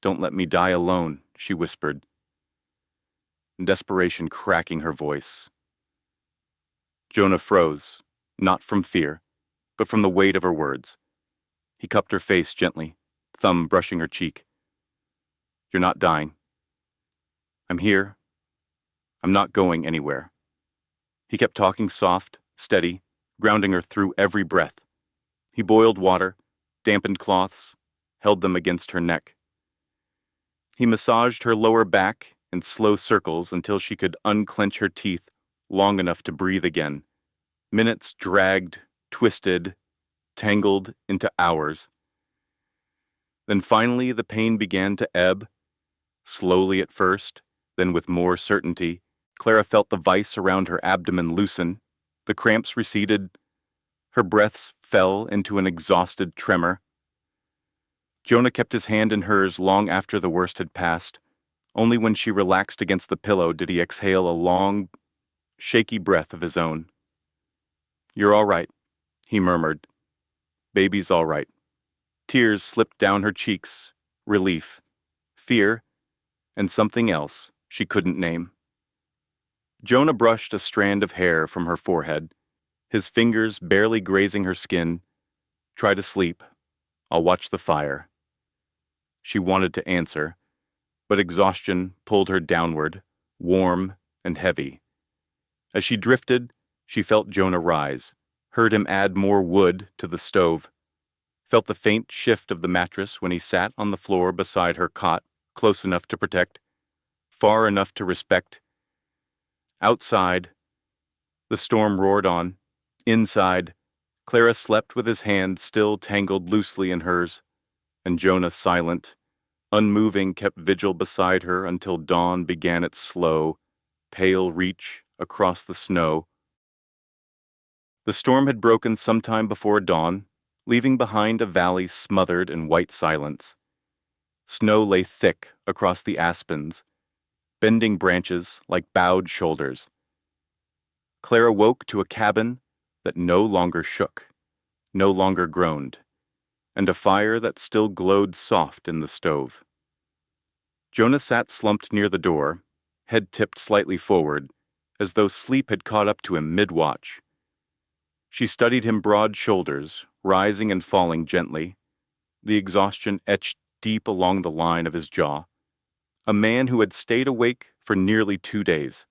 "Don't let me die alone," she whispered, desperation cracking her voice. Jonah froze, not from fear, but from the weight of her words. He cupped her face gently, thumb brushing her cheek. "You're not dying. I'm here. I'm not going anywhere." He kept talking soft, steady, grounding her through every breath. He boiled water, dampened cloths, held them against her neck. He massaged her lower back in slow circles until she could unclench her teeth long enough to breathe again. Minutes dragged, twisted, tangled into hours. Then finally the pain began to ebb, slowly at first, then with more certainty. Clara felt the vice around her abdomen loosen. The cramps receded. Her breaths fell into an exhausted tremor. Jonah kept his hand in hers long after the worst had passed. Only when she relaxed against the pillow did he exhale a long, shaky breath of his own. "You're all right," he murmured. "Baby's all right." Tears slipped down her cheeks, relief, fear, and something else she couldn't name. Jonah brushed a strand of hair from her forehead, his fingers barely grazing her skin. "Try to sleep. I'll watch the fire." She wanted to answer, but exhaustion pulled her downward, warm and heavy. As she drifted, she felt Jonah rise, heard him add more wood to the stove, felt the faint shift of the mattress when he sat on the floor beside her cot, close enough to protect, far enough to respect. Outside, the storm roared on. Inside, Clara slept with his hand still tangled loosely in hers, and Jonah silent, unmoving, kept vigil beside her until dawn began its slow, pale reach across the snow. The storm had broken sometime before dawn, leaving behind a valley smothered in white silence. Snow lay thick across the aspens, bending branches like bowed shoulders. Clara woke to a cabin that no longer shook, no longer groaned, and a fire that still glowed soft in the stove. Jonah sat slumped near the door, head tipped slightly forward, as though sleep had caught up to him mid-watch. She studied him broad shoulders, rising and falling gently, the exhaustion etched deep along the line of his jaw. A man who had stayed awake for nearly 2 days.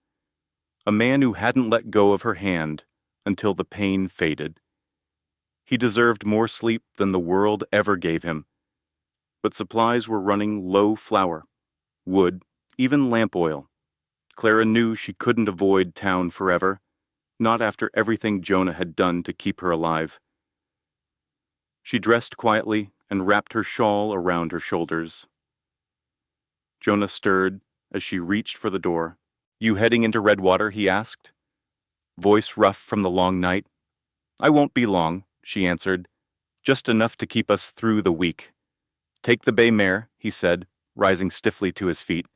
A man who hadn't let go of her hand until the pain faded. He deserved more sleep than the world ever gave him. But supplies were running low flour, wood, even lamp oil. Clara knew she couldn't avoid town forever, not after everything Jonah had done to keep her alive. She dressed quietly and wrapped her shawl around her shoulders. Jonah stirred as she reached for the door. "You heading into Redwater?" he asked, voice rough from the long night. "I won't be long," she answered, "just enough to keep us through the week." "Take the bay mare," he said, rising stiffly to his feet.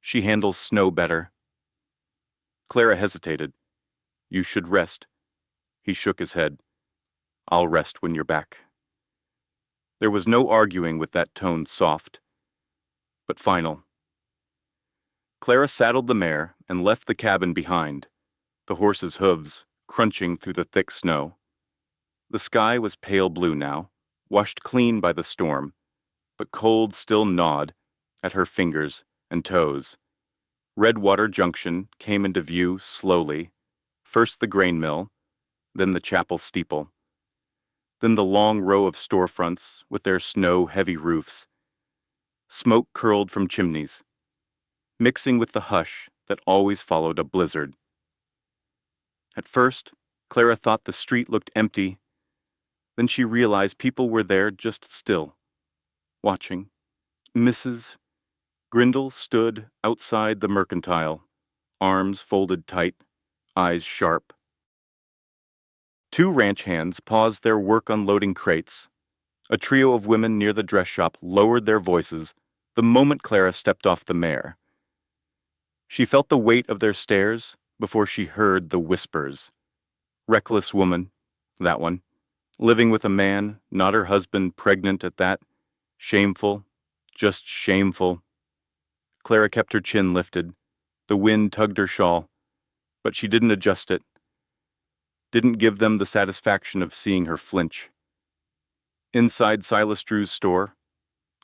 "She handles snow better." Clara hesitated. "You should rest." He shook his head. "I'll rest when you're back." There was no arguing with that tone soft, but final. Clara saddled the mare and left the cabin behind, the horse's hooves crunching through the thick snow. The sky was pale blue now, washed clean by the storm, but cold still gnawed at her fingers and toes. Redwater Junction came into view slowly, first the grain mill, then the chapel steeple, then the long row of storefronts with their snow-heavy roofs. Smoke curled from chimneys, mixing with the hush that always followed a blizzard. At first, Clara thought the street looked empty. Then she realized people were there just still, watching. Mrs. Grindle stood outside the mercantile, arms folded tight, eyes sharp. Two ranch hands paused their work unloading crates. A trio of women near the dress shop lowered their voices the moment Clara stepped off the mare. She felt the weight of their stares before she heard the whispers. Reckless woman, that one. Living with a man, not her husband, pregnant at that. Shameful, just shameful. Clara kept her chin lifted. The wind tugged her shawl, but she didn't adjust it. Didn't give them the satisfaction of seeing her flinch. Inside Silas Drew's store,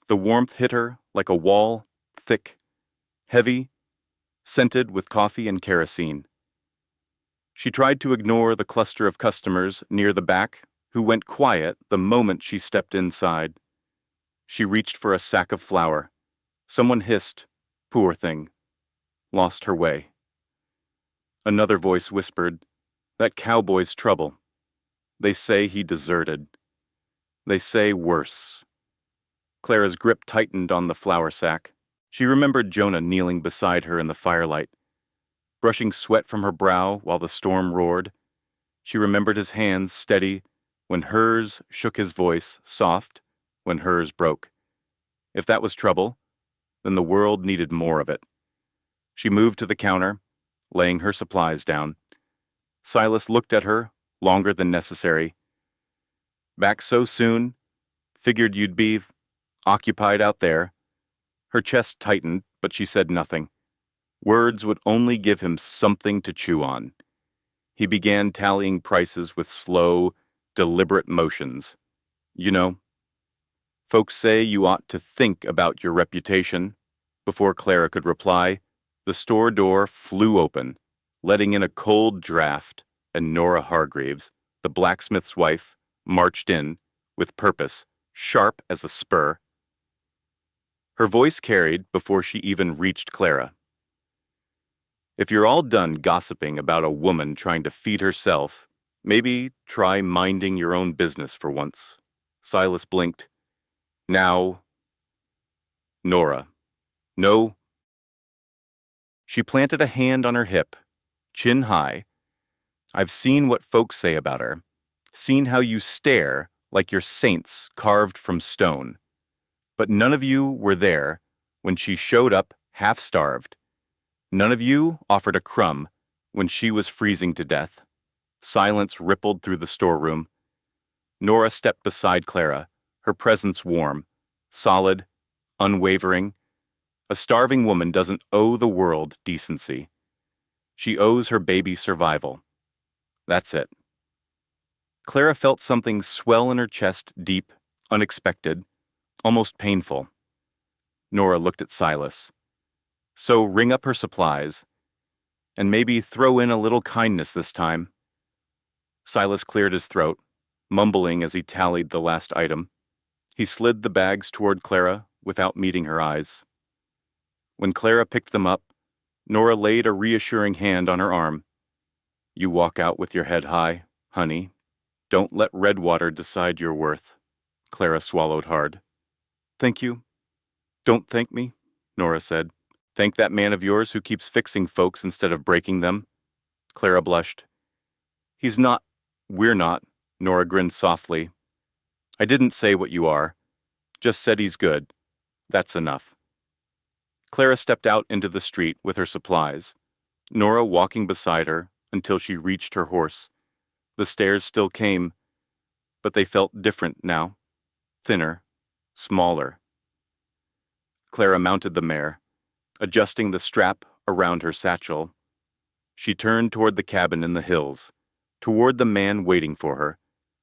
the warmth hit her like a wall, thick, heavy, scented with coffee and kerosene. She tried to ignore the cluster of customers near the back who went quiet the moment she stepped inside. She reached for a sack of flour. Someone hissed, "Poor thing," lost her way. Another voice whispered, "That cowboy's trouble. They say he deserted. They say worse." Clara's grip tightened on the flour sack. She remembered Jonah kneeling beside her in the firelight, brushing sweat from her brow while the storm roared. She remembered his hands steady when hers shook, his voice soft when hers broke. If that was trouble, then the world needed more of it. She moved to the counter, laying her supplies down. Silas looked at her longer than necessary. "Back so soon? Figured you'd be occupied out there." Her chest tightened, but she said nothing. Words would only give him something to chew on. He began tallying prices with slow, deliberate motions. "You know, folks say you ought to think about your reputation." Before Clara could reply, the store door flew open, letting in a cold draft, and Nora Hargreaves, the blacksmith's wife, marched in, with purpose, sharp as a spur. Her voice carried before she even reached Clara. "If you're all done gossiping about a woman trying to feed herself, maybe try minding your own business for once." Silas blinked. "Now, Nora. No." She planted a hand on her hip, chin high. "I've seen what folks say about her. Seen how you stare like you're saints carved from stone. But none of you were there when she showed up half-starved. None of you offered a crumb when she was freezing to death." Silence rippled through the storeroom. Nora stepped beside Clara, her presence warm, solid, unwavering. A starving woman doesn't owe the world decency. She owes her baby survival. That's it. Clara felt something swell in her chest, deep, unexpected, almost painful. Nora looked at Silas. "So ring up her supplies, and maybe throw in a little kindness this time." Silas cleared his throat, mumbling as he tallied the last item. He slid the bags toward Clara without meeting her eyes. When Clara picked them up, Nora laid a reassuring hand on her arm. "You walk out with your head high, honey. Don't let Redwater decide your worth." Clara swallowed hard. "Thank you." "Don't thank me," Nora said. "Thank that man of yours who keeps fixing folks instead of breaking them." Clara blushed. "He's not. We're not." Nora grinned softly. "I didn't say what you are. Just said he's good. That's enough." Clara stepped out into the street with her supplies, Nora walking beside her until she reached her horse. The stairs still came, but they felt different now. Thinner, smaller. Clara mounted the mare, adjusting the strap around her satchel. She turned toward the cabin in the hills, toward the man waiting for her,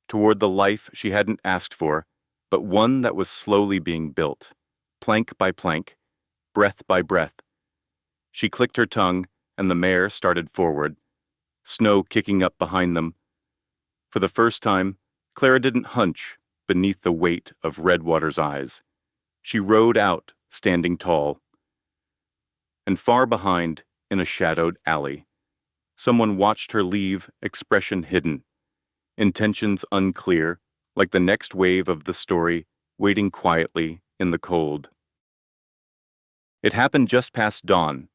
toward the life she hadn't asked for, but one that was slowly being built, plank by plank, breath by breath. She clicked her tongue, and the mare started forward, snow kicking up behind them. For the first time, Clara didn't hunch beneath the weight of Redwater's eyes. She rode out, standing tall. And far behind, in a shadowed alley, someone watched her leave, expression hidden, intentions unclear, like the next wave of the story, waiting quietly in the cold. It happened just past dawn,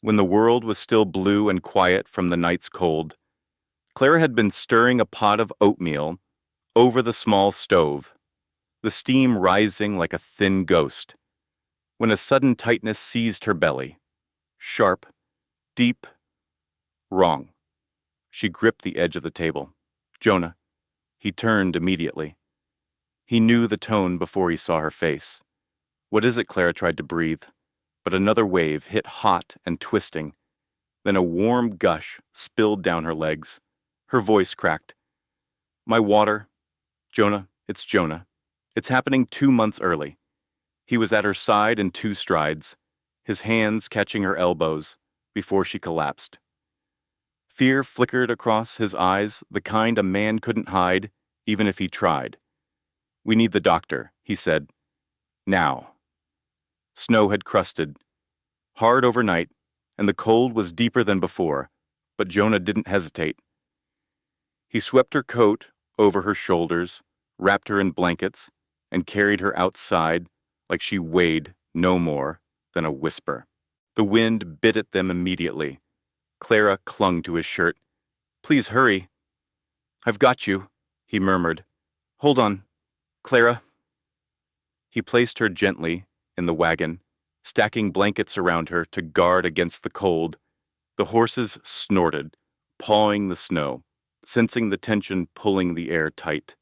When the world was still blue and quiet from the night's cold, Clara had been stirring a pot of oatmeal over the small stove, the steam rising like a thin ghost, when a sudden tightness seized her belly. Sharp, deep, wrong. She gripped the edge of the table. Jonah. He turned immediately. He knew the tone before he saw her face. What is it? Clara tried to breathe, but another wave hit hot and twisting. Then a warm gush spilled down her legs. Her voice cracked. My water. Jonah, it's Jonah. It's happening 2 months early. He was at her side in 2 strides, his hands catching her elbows, before she collapsed. Fear flickered across his eyes, the kind a man couldn't hide, even if he tried. We need the doctor, he said. Now. Snow had crusted, hard overnight, and the cold was deeper than before, but Jonah didn't hesitate. He swept her coat over her shoulders, wrapped her in blankets, and carried her outside like she weighed no more than a whisper. The wind bit at them immediately. Clara clung to his shirt. Please hurry. I've got you, he murmured. Hold on, Clara. He placed her gently in the wagon, stacking blankets around her to guard against the cold. The horses snorted, pawing the snow, sensing the tension pulling the air tight.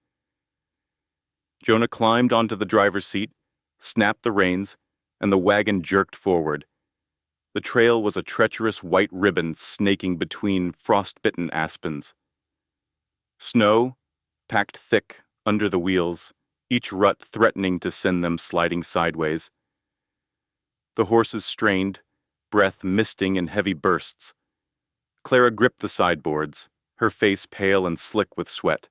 Jonah climbed onto the driver's seat, snapped the reins, and the wagon jerked forward. The trail was a treacherous white ribbon snaking between frost-bitten aspens. Snow, packed thick under the wheels, each rut threatening to send them sliding sideways. The horses strained, breath misting in heavy bursts. Clara gripped the sideboards, her face pale and slick with sweat.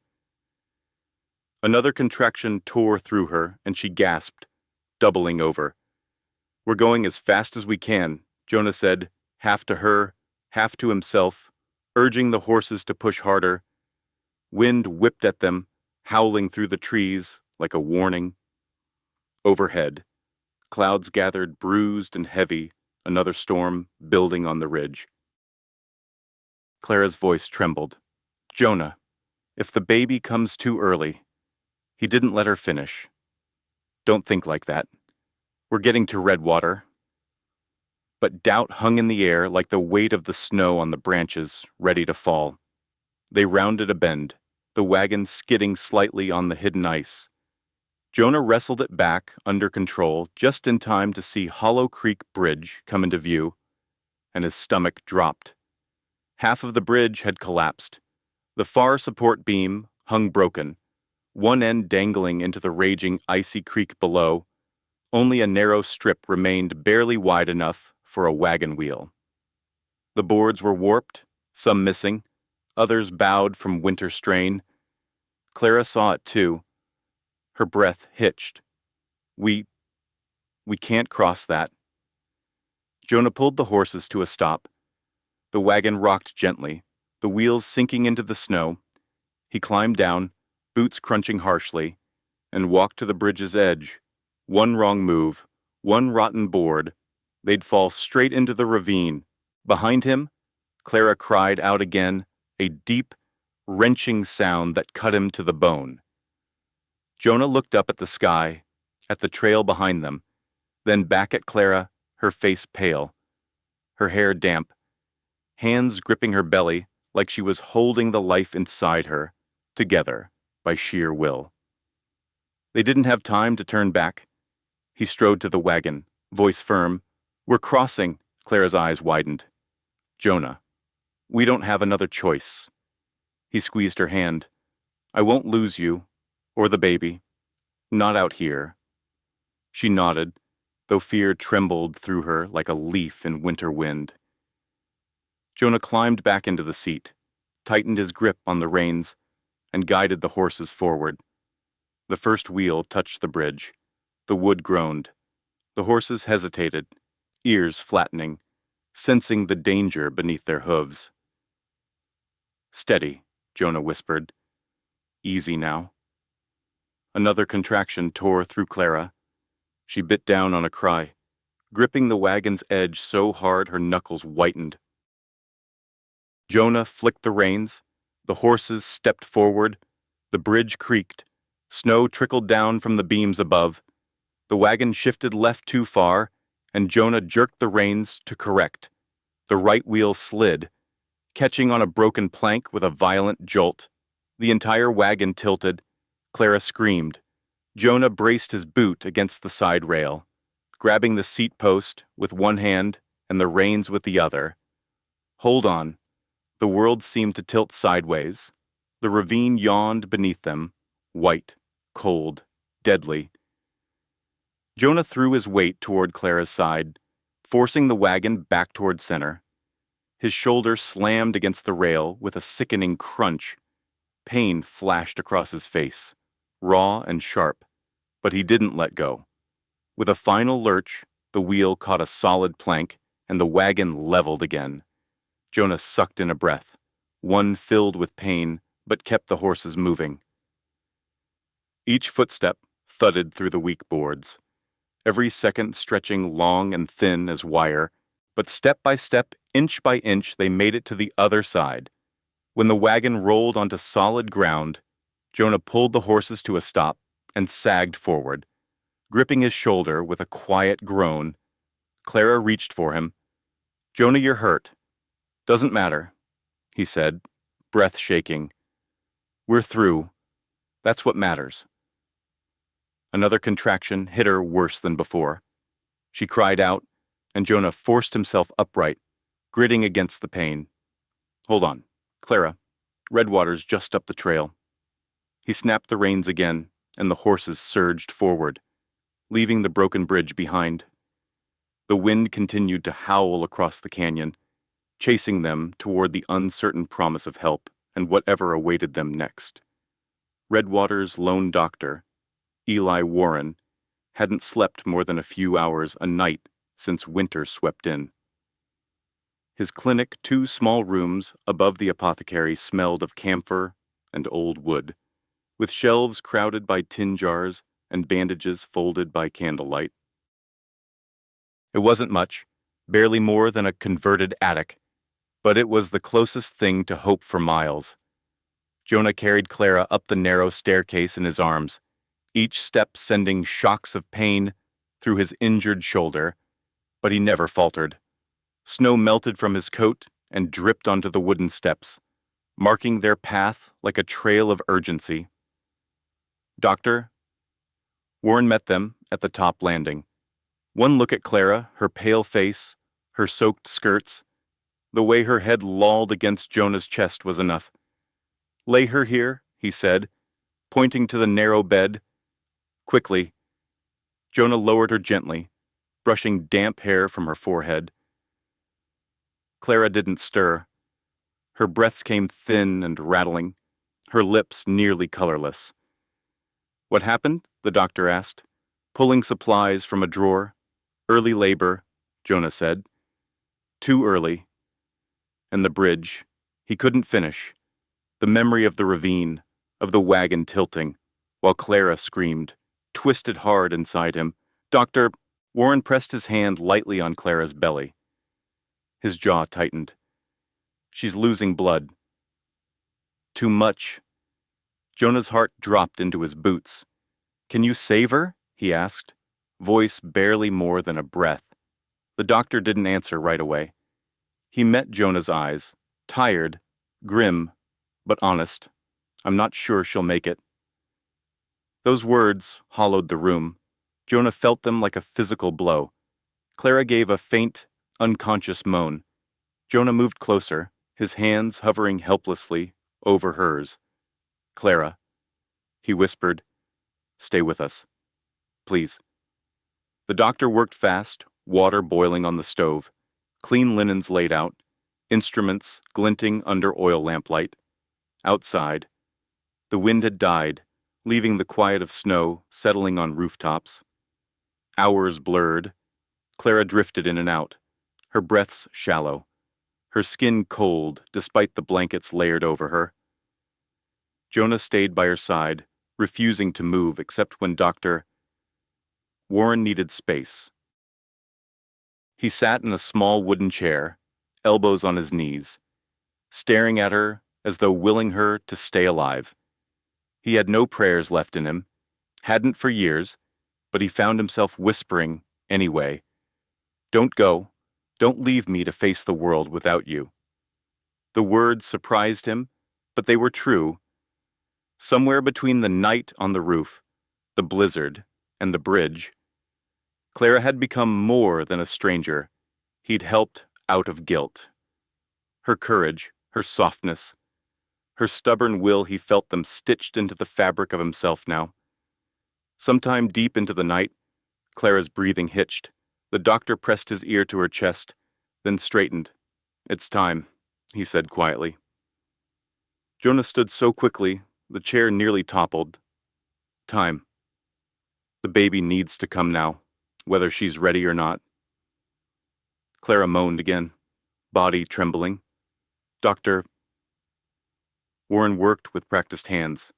Another contraction tore through her, and she gasped, doubling over. We're going as fast as we can, Jonah said, half to her, half to himself, urging the horses to push harder. Wind whipped at them, howling through the trees like a warning. Overhead, clouds gathered bruised and heavy, another storm building on the ridge. Clara's voice trembled. Jonah, if the baby comes too early. He didn't let her finish. Don't think like that. We're getting to Redwater. But doubt hung in the air like the weight of the snow on the branches, ready to fall. They rounded a bend, the wagon skidding slightly on the hidden ice. Jonah wrestled it back, under control, just in time to see Hollow Creek Bridge come into view, and his stomach dropped. Half of the bridge had collapsed. The far support beam hung broken, one end dangling into the raging icy creek below. Only a narrow strip remained barely wide enough for a wagon wheel. The boards were warped, some missing, others bowed from winter strain. Clara saw it too. Her breath hitched. We can't cross that. Jonah pulled the horses to a stop. The wagon rocked gently, the wheels sinking into the snow. He climbed down, boots crunching harshly, and walked to the bridge's edge. One wrong move, one rotten board, they'd fall straight into the ravine. Behind him, Clara cried out again, a deep, wrenching sound that cut him to the bone. Jonah looked up at the sky, at the trail behind them, then back at Clara, her face pale, her hair damp, hands gripping her belly like she was holding the life inside her, together by sheer will. They didn't have time to turn back. He strode to the wagon, voice firm. We're crossing, Clara's eyes widened. Jonah, we don't have another choice. He squeezed her hand. I won't lose you, or the baby. Not out here. She nodded, though fear trembled through her like a leaf in winter wind. Jonah climbed back into the seat, tightened his grip on the reins, and guided the horses forward. The first wheel touched the bridge. The wood groaned. The horses hesitated, ears flattening, sensing the danger beneath their hooves. Steady, Jonah whispered. Easy now. Another contraction tore through Clara. She bit down on a cry. gripping the wagon's edge so hard her knuckles whitened. Jonah flicked the reins. The horses stepped forward. The bridge creaked. Snow trickled down from the beams above. The wagon shifted left too far, and Jonah jerked the reins to correct. The right wheel slid, catching on a broken plank with a violent jolt. The entire wagon tilted. Clara screamed. Jonah braced his boot against the side rail, grabbing the seat post with one hand and the reins with the other. Hold on. The world seemed to tilt sideways. The ravine yawned beneath them, white, cold, deadly. Jonah threw his weight toward Clara's side, forcing the wagon back toward center. His shoulder slammed against the rail with a sickening crunch. Pain flashed across his face, raw and sharp, but he didn't let go. With a final lurch, the wheel caught a solid plank, and the wagon leveled again. Jonah sucked in a breath, one filled with pain, but kept the horses moving. Each footstep thudded through the weak boards, every second stretching long and thin as wire, but step by step, inch by inch, they made it to the other side. When the wagon rolled onto solid ground, Jonah pulled the horses to a stop and sagged forward, gripping his shoulder with a quiet groan. Clara reached for him. "Jonah, you're hurt." "Doesn't matter," he said, breath shaking. "We're through. That's what matters." Another contraction hit her worse than before. She cried out, and Jonah forced himself upright, gritting against the pain. "Hold on, Clara. Redwater's just up the trail." He snapped the reins again, and the horses surged forward, leaving the broken bridge behind. The wind continued to howl across the canyon, chasing them toward the uncertain promise of help and whatever awaited them next. Redwater's lone doctor, Eli Warren, hadn't slept more than a few hours a night since winter swept in. His clinic, 2 small rooms above the apothecary, smelled of camphor and old wood, with shelves crowded by tin jars and bandages folded by candlelight. It wasn't much, barely more than a converted attic, but it was the closest thing to hope for miles. Jonah carried Clara up the narrow staircase in his arms, each step sending shocks of pain through his injured shoulder, but he never faltered. Snow melted from his coat and dripped onto the wooden steps, marking their path like a trail of urgency. "Doctor?" Warren met them at the top landing. One look at Clara, her pale face, her soaked skirts, the way her head lolled against Jonah's chest was enough. "Lay her here," he said, pointing to the narrow bed. Quickly, Jonah lowered her gently, brushing damp hair from her forehead. Clara didn't stir. Her breaths came thin and rattling, her lips nearly colorless. "What happened?" the doctor asked, pulling supplies from a drawer. "Early labor," Jonah said. "Too early." And the bridge. He couldn't finish. The memory of the ravine, of the wagon tilting, while Clara screamed, twisted hard inside him. "Doctor," Warren pressed his hand lightly on Clara's belly. His jaw tightened. "She's losing blood." "Too much." Jonah's heart dropped into his boots. "Can you save her?" he asked, voice barely more than a breath. The doctor didn't answer right away. He met Jonah's eyes, tired, grim, but honest. "I'm not sure she'll make it." Those words hollowed the room. Jonah felt them like a physical blow. Clara gave a faint, unconscious moan. Jonah moved closer, his hands hovering helplessly over hers. "Clara," he whispered, "stay with us. Please." The doctor worked fast, water boiling on the stove, clean linens laid out, instruments glinting under oil lamplight. Outside, the wind had died, leaving the quiet of snow settling on rooftops. Hours blurred. Clara drifted in and out, her breaths shallow, her skin cold despite the blankets layered over her. Jonah stayed by her side, refusing to move except when Dr. Warren needed space. He sat in a small wooden chair, elbows on his knees, staring at her as though willing her to stay alive. He had no prayers left in him, hadn't for years, but he found himself whispering anyway, "Don't go. Don't leave me to face the world without you." The words surprised him, but they were true. Somewhere between the night on the roof, the blizzard, and the bridge, Clara had become more than a stranger. He'd helped out of guilt. Her courage, her softness, her stubborn will, he felt them stitched into the fabric of himself now. Sometime deep into the night, Clara's breathing hitched. The doctor pressed his ear to her chest, then straightened. "It's time," he said quietly. Jonah stood so quickly, the chair nearly toppled. "Time. The baby needs to come now, whether she's ready or not." Clara moaned again, body trembling. "Doctor..." Warren worked with practiced hands,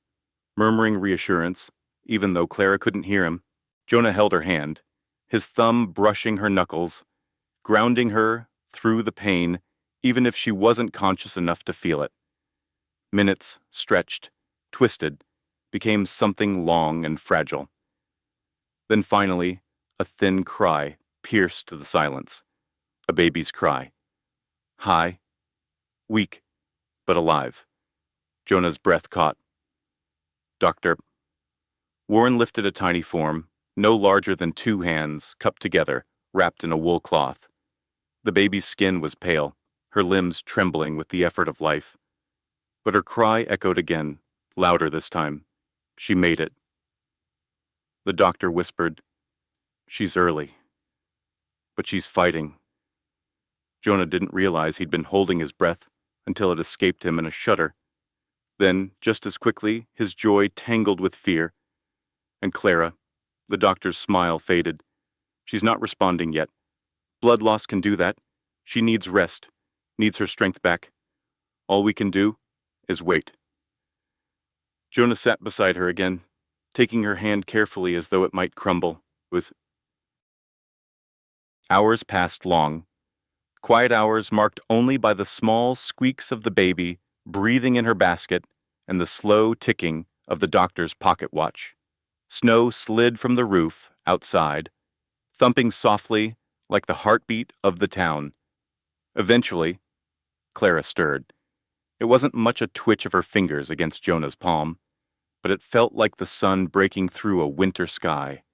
murmuring reassurance, even though Clara couldn't hear him. Jonah held her hand, his thumb brushing her knuckles, grounding her through the pain, even if she wasn't conscious enough to feel it. Minutes stretched, twisted, became something long and fragile. Then finally, a thin cry pierced the silence. A baby's cry. High, weak, but alive. Jonah's breath caught. "Doctor..." Warren lifted a tiny form, no larger than 2 hands, cupped together, wrapped in a wool cloth. The baby's skin was pale, her limbs trembling with the effort of life. But her cry echoed again, louder this time. She made it. The doctor whispered, "She's early. But she's fighting." Jonah didn't realize he'd been holding his breath until it escaped him in a shudder. Then, just as quickly, his joy tangled with fear. And Clara, the doctor's smile faded. "She's not responding yet. Blood loss can do that. She needs rest, needs her strength back. All we can do is wait." Jonah sat beside her again, taking her hand carefully as though it might crumble. Hours passed long. Quiet hours marked only by the small squeaks of the baby breathing in her basket and the slow ticking of the doctor's pocket watch. Snow slid from the roof outside, thumping softly like the heartbeat of the town. Eventually, Clara stirred. It wasn't much a twitch of her fingers against Jonah's palm, but it felt like the sun breaking through a winter sky.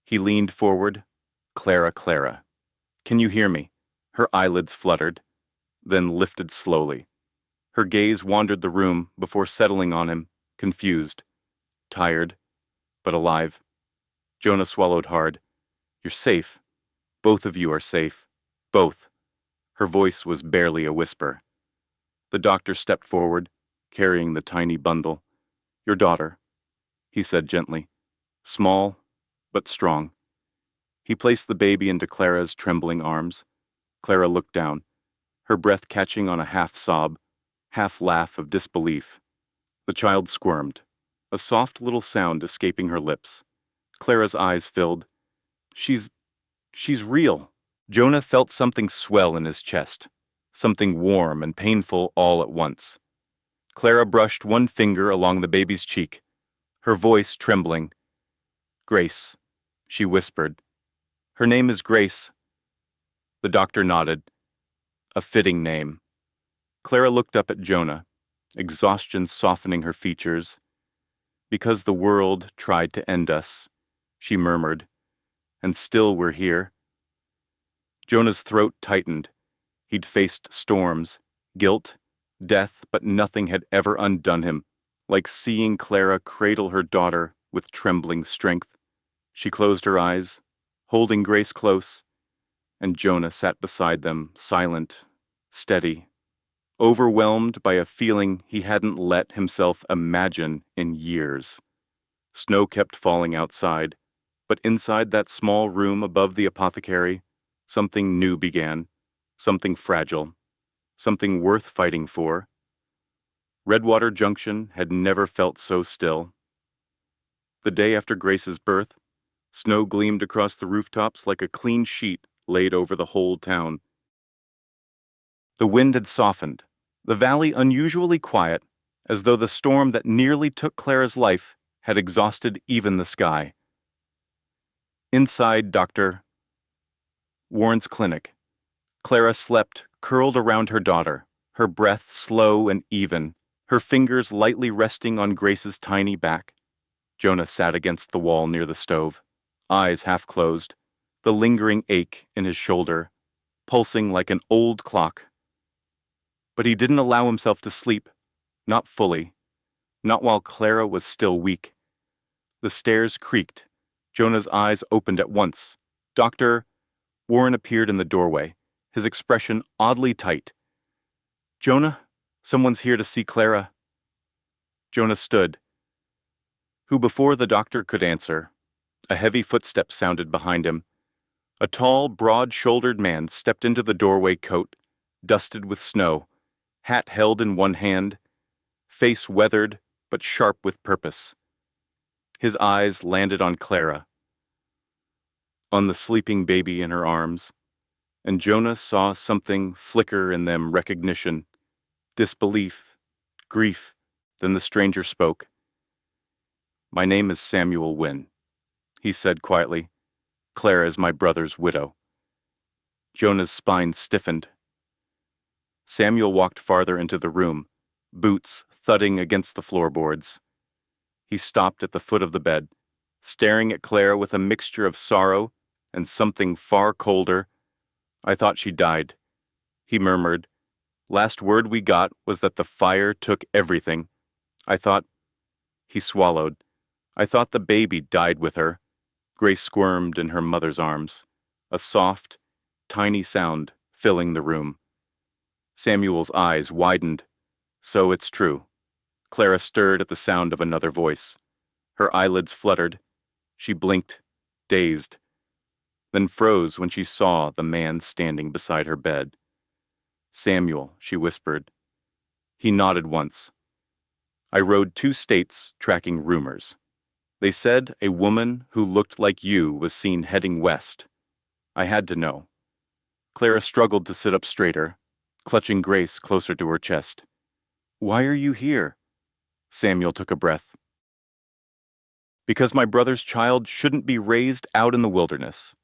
He leaned forward. "Clara, Clara. Can you hear me?" Her eyelids fluttered, then lifted slowly. Her gaze wandered the room before settling on him, confused, tired, but alive. Jonah swallowed hard. "You're safe. Both of you are safe. Both." Her voice was barely a whisper. The doctor stepped forward, carrying the tiny bundle. "Your daughter," he said gently. "Small, but strong." He placed the baby into Clara's trembling arms. Clara looked down, her breath catching on a half-sob, half-laugh of disbelief. The child squirmed, a soft little sound escaping her lips. Clara's eyes filled. She's real." Jonah felt something swell in his chest, something warm and painful all at once. Clara brushed one finger along the baby's cheek, her voice trembling. "Grace," she whispered. "Her name is Grace." The doctor nodded. "A fitting name." Clara looked up at Jonah, exhaustion softening her features. "Because the world tried to end us," she murmured, "and still we're here." Jonah's throat tightened. He'd faced storms, guilt, death, but nothing had ever undone him, like seeing Clara cradle her daughter with trembling strength. She closed her eyes, holding Grace close, and Jonah sat beside them, silent, steady, overwhelmed by a feeling he hadn't let himself imagine in years. Snow kept falling outside, but inside that small room above the apothecary, something new began, something fragile, something worth fighting for. Redwater Junction had never felt so still. The day after Grace's birth, snow gleamed across the rooftops like a clean sheet laid over the whole town. The wind had softened, the valley unusually quiet, as though the storm that nearly took Clara's life had exhausted even the sky. Inside Dr. Warren's clinic, Clara slept, curled around her daughter, her breath slow and even, her fingers lightly resting on Grace's tiny back. Jonah sat against the wall near the stove, eyes half closed, the lingering ache in his shoulder, pulsing like an old clock. But he didn't allow himself to sleep, not fully, not while Clara was still weak. The stairs creaked. Jonah's eyes opened at once. Dr. Warren appeared in the doorway, his expression oddly tight. "Jonah, someone's here to see Clara." Jonah stood. Who before the doctor could answer, a heavy footstep sounded behind him. A tall, broad-shouldered man stepped into the doorway, coat dusted with snow, hat held in one hand, face weathered but sharp with purpose. His eyes landed on Clara, on the sleeping baby in her arms, and Jonah saw something flicker in them: recognition, disbelief, grief. Then the stranger spoke. "My name is Samuel Wynne," he said quietly. "Clara is my brother's widow." Jonah's spine stiffened. Samuel walked farther into the room, boots thudding against the floorboards. He stopped at the foot of the bed, staring at Clara with a mixture of sorrow and something far colder. "I thought she died," he murmured. "Last word we got was that the fire took everything. I thought—" He swallowed. "I thought the baby died with her." Grace squirmed in her mother's arms, a soft, tiny sound filling the room. Samuel's eyes widened. "So it's true." Clara stirred at the sound of another voice. Her eyelids fluttered. She blinked, dazed, then froze when she saw the man standing beside her bed. "Samuel," she whispered. He nodded once. "I rode 2 states tracking rumors. They said a woman who looked like you was seen heading west. I had to know." Clara struggled to sit up straighter, clutching Grace closer to her chest. "Why are you here?" Samuel took a breath. "Because my brother's child shouldn't be raised out in the wilderness,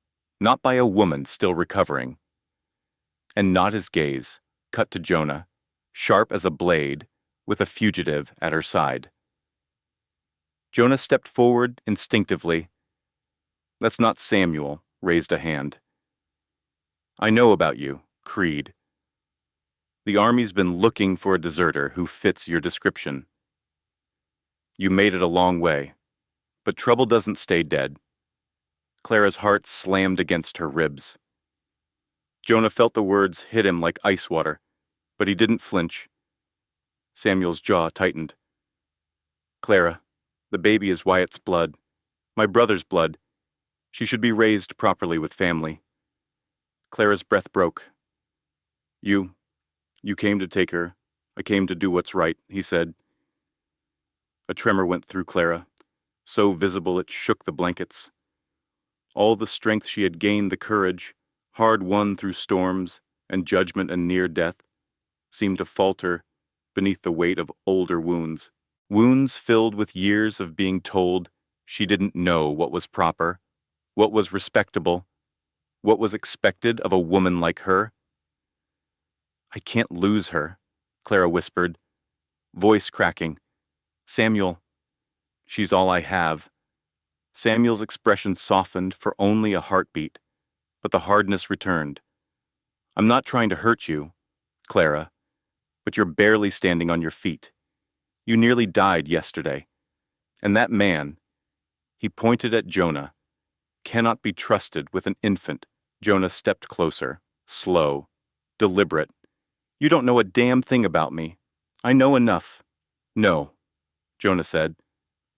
not by a woman still recovering." And not his gaze, cut to Jonah, sharp as a blade, with a fugitive at her side. Jonah stepped forward instinctively. "That's not Samuel," raised a hand. "I know about you, Creed. The Army's been looking for a deserter who fits your description. You made it a long way, but trouble doesn't stay dead." Clara's heart slammed against her ribs. Jonah felt the words hit him like ice water, but he didn't flinch. Samuel's jaw tightened. "Clara, the baby is Wyatt's blood, my brother's blood. She should be raised properly with family." Clara's breath broke. You came to take her. I came to do what's right," he said. A tremor went through Clara, so visible it shook the blankets. All the strength she had gained, the courage, hard won through storms and judgment and near death, seemed to falter beneath the weight of older wounds. Wounds filled with years of being told she didn't know what was proper, what was respectable, what was expected of a woman like her. "I can't lose her," Clara whispered, voice cracking. "Samuel, she's all I have." Samuel's expression softened for only a heartbeat, but the hardness returned. "I'm not trying to hurt you, Clara, but you're barely standing on your feet. You nearly died yesterday. And that man," he pointed at Jonah, "cannot be trusted with an infant." Jonah stepped closer, slow, deliberate. "You don't know a damn thing about me. I know enough." "No," Jonah said,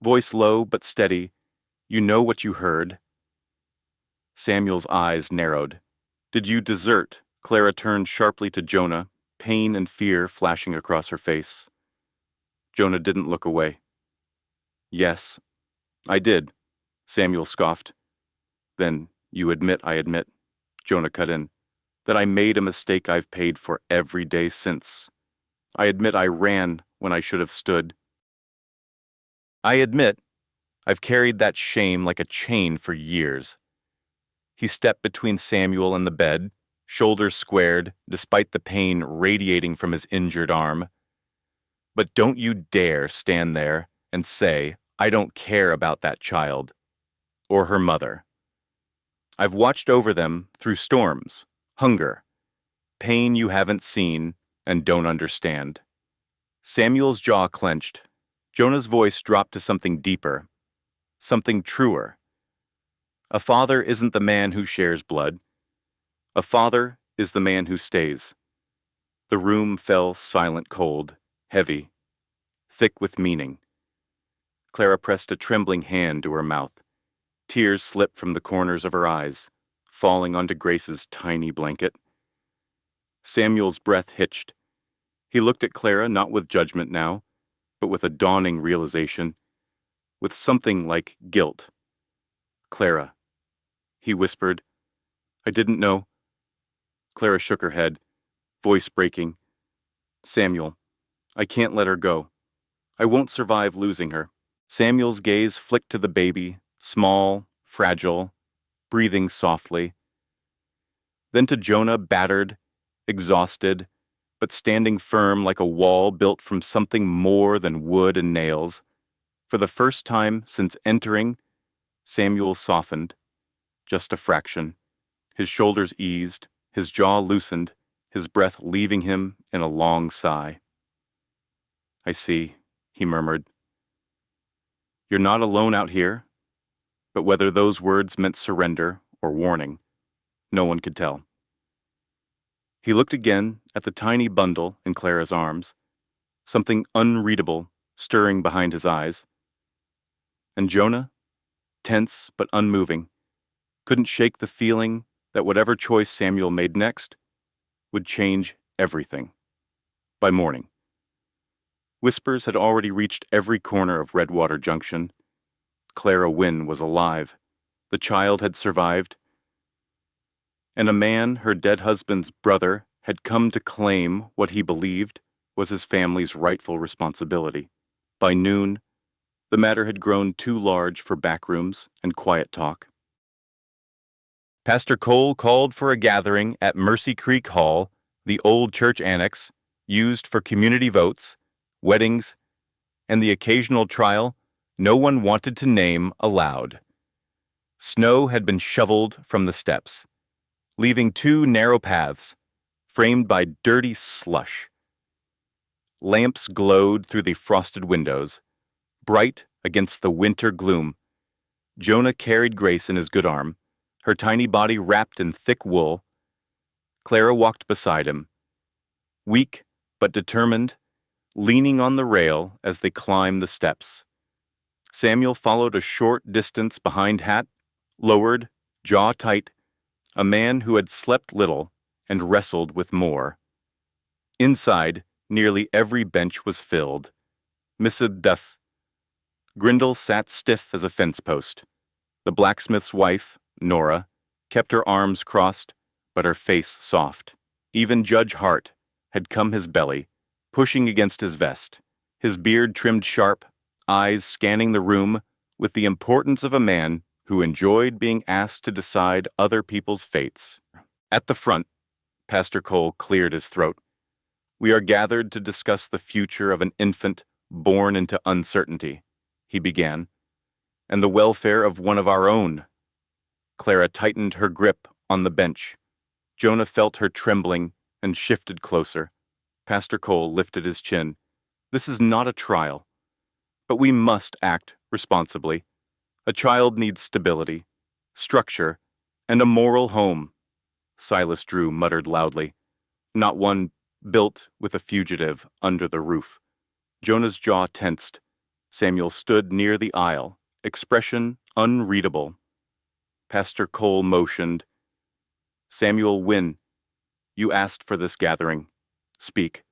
voice low but steady. "You know what you heard." Samuel's eyes narrowed. "Did you desert?" Clara turned sharply to Jonah, pain and fear flashing across her face. Jonah didn't look away. "Yes, I did," Samuel scoffed. "Then you admit I admit." Jonah cut in, that I made a mistake I've paid for every day since. I admit I ran when I should have stood. I admit I've carried that shame like a chain for years. He stepped between Samuel and the bed, shoulders squared, despite the pain radiating from his injured arm. But don't you dare stand there and say, I don't care about that child, or her mother. I've watched over them through storms, hunger, pain you haven't seen and don't understand. Samuel's jaw clenched. Jonah's voice dropped to something deeper, something truer. A father isn't the man who shares blood. A father is the man who stays. The room fell silent cold, heavy, thick with meaning. Clara pressed a trembling hand to her mouth. Tears slipped from the corners of her eyes, falling onto Grace's tiny blanket. Samuel's breath hitched. He looked at Clara not with judgment now, but with a dawning realization, with something like guilt. Clara, he whispered. I didn't know. Clara shook her head, voice breaking. Samuel, I can't let her go. I won't survive losing her. Samuel's gaze flicked to the baby, small, fragile, breathing softly. Then to Jonah, battered, exhausted, but standing firm like a wall built from something more than wood and nails. For the first time since entering, Samuel softened, just a fraction. His shoulders eased, his jaw loosened, his breath leaving him in a long sigh. I see, he murmured. You're not alone out here, but whether those words meant surrender or warning, no one could tell. He looked again at the tiny bundle in Clara's arms, something unreadable stirring behind his eyes. And Jonah, tense but unmoving, couldn't shake the feeling that whatever choice Samuel made next would change everything. By morning. Whispers had already reached every corner of Redwater Junction. Clara Wynne was alive. The child had survived. And a man, her dead husband's brother, had come to claim what he believed was his family's rightful responsibility. By noon, the matter had grown too large for backrooms and quiet talk. Pastor Cole called for a gathering at Mercy Creek Hall, the old church annex, used for community votes, weddings, and the occasional trial no one wanted to name aloud. Snow had been shoveled from the steps, leaving two narrow paths, framed by dirty slush. Lamps glowed through the frosted windows, bright against the winter gloom. Jonah carried Grace in his good arm, her tiny body wrapped in thick wool. Clara walked beside him, weak but determined, leaning on the rail as they climbed the steps. Samuel followed a short distance behind Hat, lowered, jaw tight, a man who had slept little and wrestled with more. Inside, nearly every bench was filled. Mrs. Death. Grindle sat stiff as a fence post. The blacksmith's wife, Nora, kept her arms crossed, but her face soft. Even Judge Hart had come his belly, pushing against his vest, his beard trimmed sharp, eyes scanning the room with the importance of a man who enjoyed being asked to decide other people's fates. At the front, Pastor Cole cleared his throat. We are gathered to discuss the future of an infant born into uncertainty, he began, and the welfare of one of our own. Clara tightened her grip on the bench. Jonah felt her trembling and shifted closer. Pastor Cole lifted his chin. This is not a trial, but we must act responsibly. A child needs stability, structure, and a moral home. Silas Drew muttered loudly, not one built with a fugitive under the roof. Jonah's jaw tensed. Samuel stood near the aisle, expression unreadable. Pastor Cole motioned. Samuel Wynne, you asked for this gathering. Speak.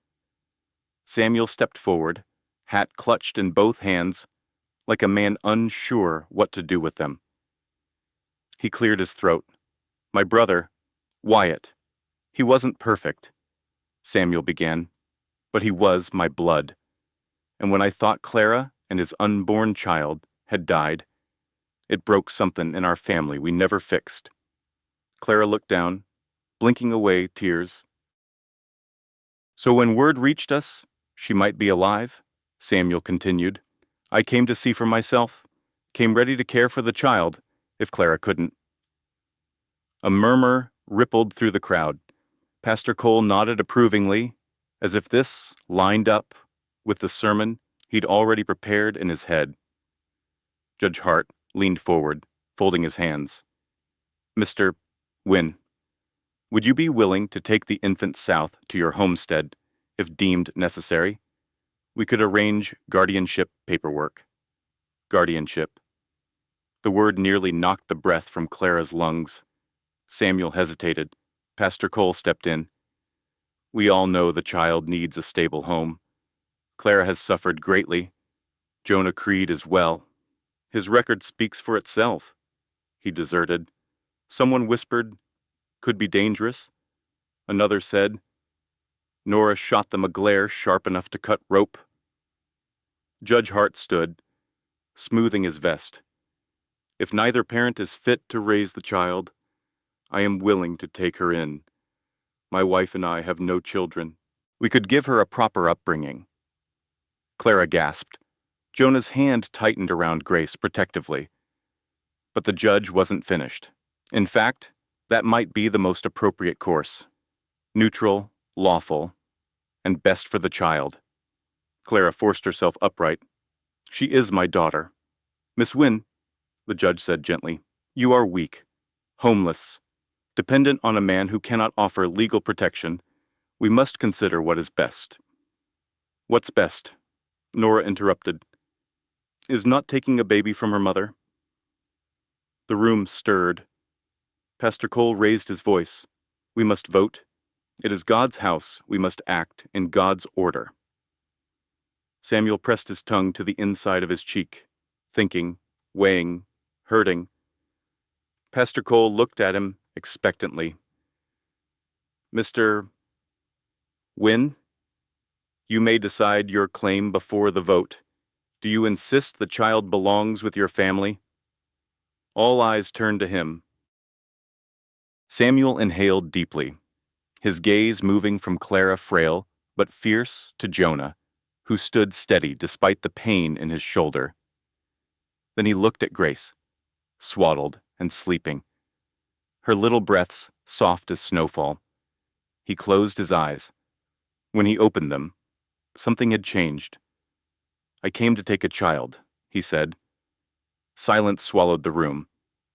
Samuel stepped forward, hat clutched in both hands, like a man unsure what to do with them. He cleared his throat. My brother, Wyatt. He wasn't perfect, Samuel began, but he was my blood. And when I thought Clara and his unborn child had died, it broke something in our family we never fixed. Clara looked down, blinking away tears. So when word reached us she might be alive, Samuel continued, I came to see for myself, came ready to care for the child, if Clara couldn't. A murmur rippled through the crowd. Pastor Cole nodded approvingly, as if this lined up with the sermon he'd already prepared in his head. Judge Hart leaned forward, folding his hands. Mr. Wynne, would you be willing to take the infant south to your homestead, if deemed necessary? We could arrange guardianship paperwork. Guardianship. The word nearly knocked the breath from Clara's lungs. Samuel hesitated. Pastor Cole stepped in. We all know the child needs a stable home. Clara has suffered greatly. Jonah Creed as well. His record speaks for itself. He deserted. Someone whispered, could be dangerous. Another said, Nora shot them a glare sharp enough to cut rope. Judge Hart stood, smoothing his vest. If neither parent is fit to raise the child, I am willing to take her in. My wife and I have no children. We could give her a proper upbringing. Clara gasped. Jonah's hand tightened around Grace protectively. But the judge wasn't finished. In fact, that might be the most appropriate course. Neutral, lawful, and best for the child. Clara forced herself upright. She is my daughter. Miss Wynne, the judge said gently, you are weak, homeless, dependent on a man who cannot offer legal protection. We must consider what is best. What's best? Nora interrupted. Is not taking a baby from her mother? The room stirred. Pastor Cole raised his voice. We must vote. It is God's house. We must act in God's order. Samuel pressed his tongue to the inside of his cheek, thinking, weighing, hurting. Pastor Cole looked at him expectantly. Mr. Wynne, you may decide your claim before the vote. Do you insist the child belongs with your family? All eyes turned to him. Samuel inhaled deeply, his gaze moving from Clara frail but fierce to Jonah, who stood steady despite the pain in his shoulder. Then he looked at Grace, swaddled and sleeping, her little breaths soft as snowfall. He closed his eyes. When he opened them, something had changed. I came to take a child, he said. Silence swallowed the room.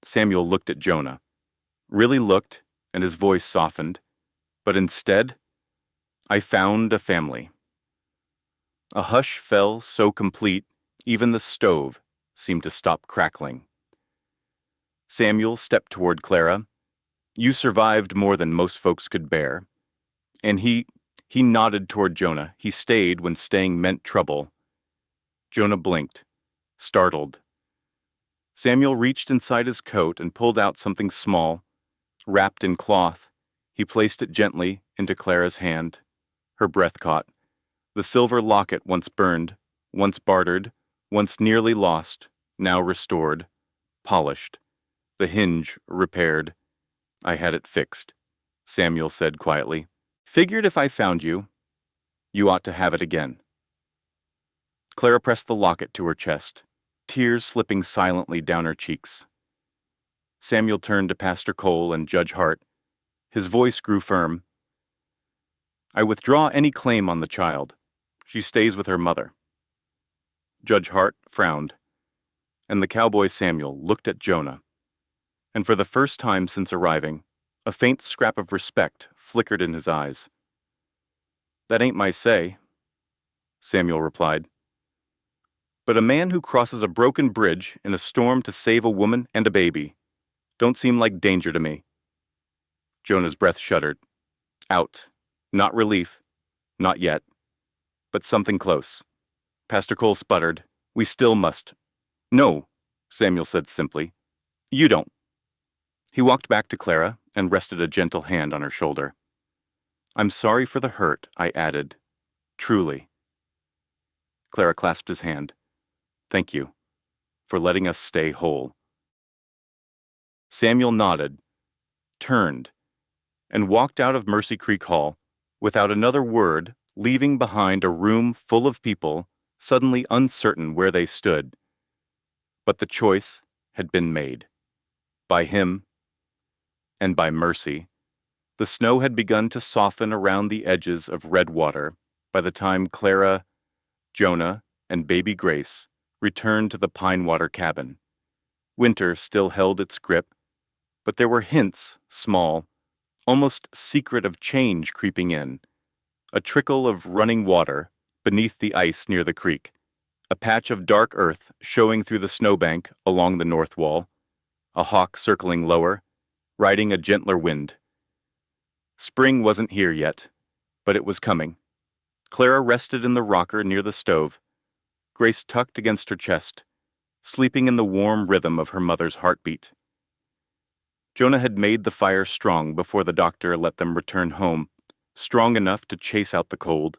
Samuel looked at Jonah. Really looked, and his voice softened. But instead, I found a family. A hush fell so complete, even the stove seemed to stop crackling. Samuel stepped toward Clara. You survived more than most folks could bear. And he nodded toward Jonah. He stayed when staying meant trouble. Jonah blinked, startled. Samuel reached inside his coat and pulled out something small, wrapped in cloth. He placed it gently into Clara's hand. Her breath caught. The silver locket once burned, once bartered, once nearly lost, now restored, polished. The hinge repaired. I had it fixed, Samuel said quietly. Figured if I found you, you ought to have it again. Clara pressed the locket to her chest, tears slipping silently down her cheeks. Samuel turned to Pastor Cole and Judge Hart. His voice grew firm. I withdraw any claim on the child. She stays with her mother. Judge Hart frowned, and the cowboy Samuel looked at Jonah. And for the first time since arriving, a faint scrap of respect flickered in his eyes. That ain't my say, Samuel replied. But a man who crosses a broken bridge in a storm to save a woman and a baby don't seem like danger to me. Jonah's breath shuddered. Out. Not relief. Not yet. But something close. Pastor Cole sputtered. We still must. No, Samuel said simply. You don't. He walked back to Clara and rested a gentle hand on her shoulder. "I'm sorry for the hurt," I added. "Truly." Clara clasped his hand. "Thank you for letting us stay whole." Samuel nodded, turned, and walked out of Mercy Creek Hall without another word, leaving behind a room full of people suddenly uncertain where they stood. But the choice had been made. By him and by Mercy. The snow had begun to soften around the edges of Redwater by the time Clara, Jonah, and baby Grace returned to the Pinewater cabin. Winter still held its grip, but there were hints, small, almost secret, of change creeping in. A trickle of running water beneath the ice near the creek, a patch of dark earth showing through the snowbank along the north wall, a hawk circling lower, riding a gentler wind. Spring wasn't here yet, but it was coming. Clara rested in the rocker near the stove, Grace tucked against her chest, sleeping in the warm rhythm of her mother's heartbeat. Jonah had made the fire strong before the doctor let them return home, strong enough to chase out the cold,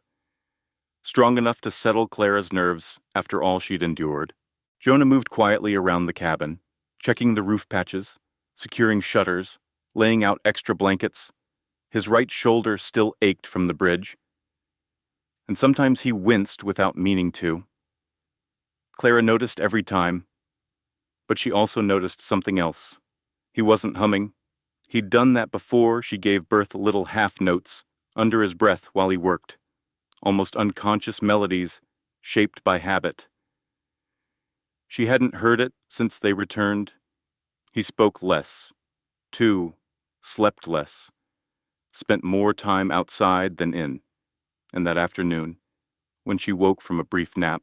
strong enough to settle Clara's nerves after all she'd endured. Jonah moved quietly around the cabin, checking the roof patches, securing shutters, laying out extra blankets. His right shoulder still ached from the bridge, and sometimes he winced without meaning to. Clara noticed every time, but she also noticed something else. He wasn't humming. He'd done that before she gave birth little half-notes under his breath while he worked, almost unconscious melodies shaped by habit. She hadn't heard it since they returned. He spoke less, too, slept less, spent more time outside than in, and that afternoon, when she woke from a brief nap,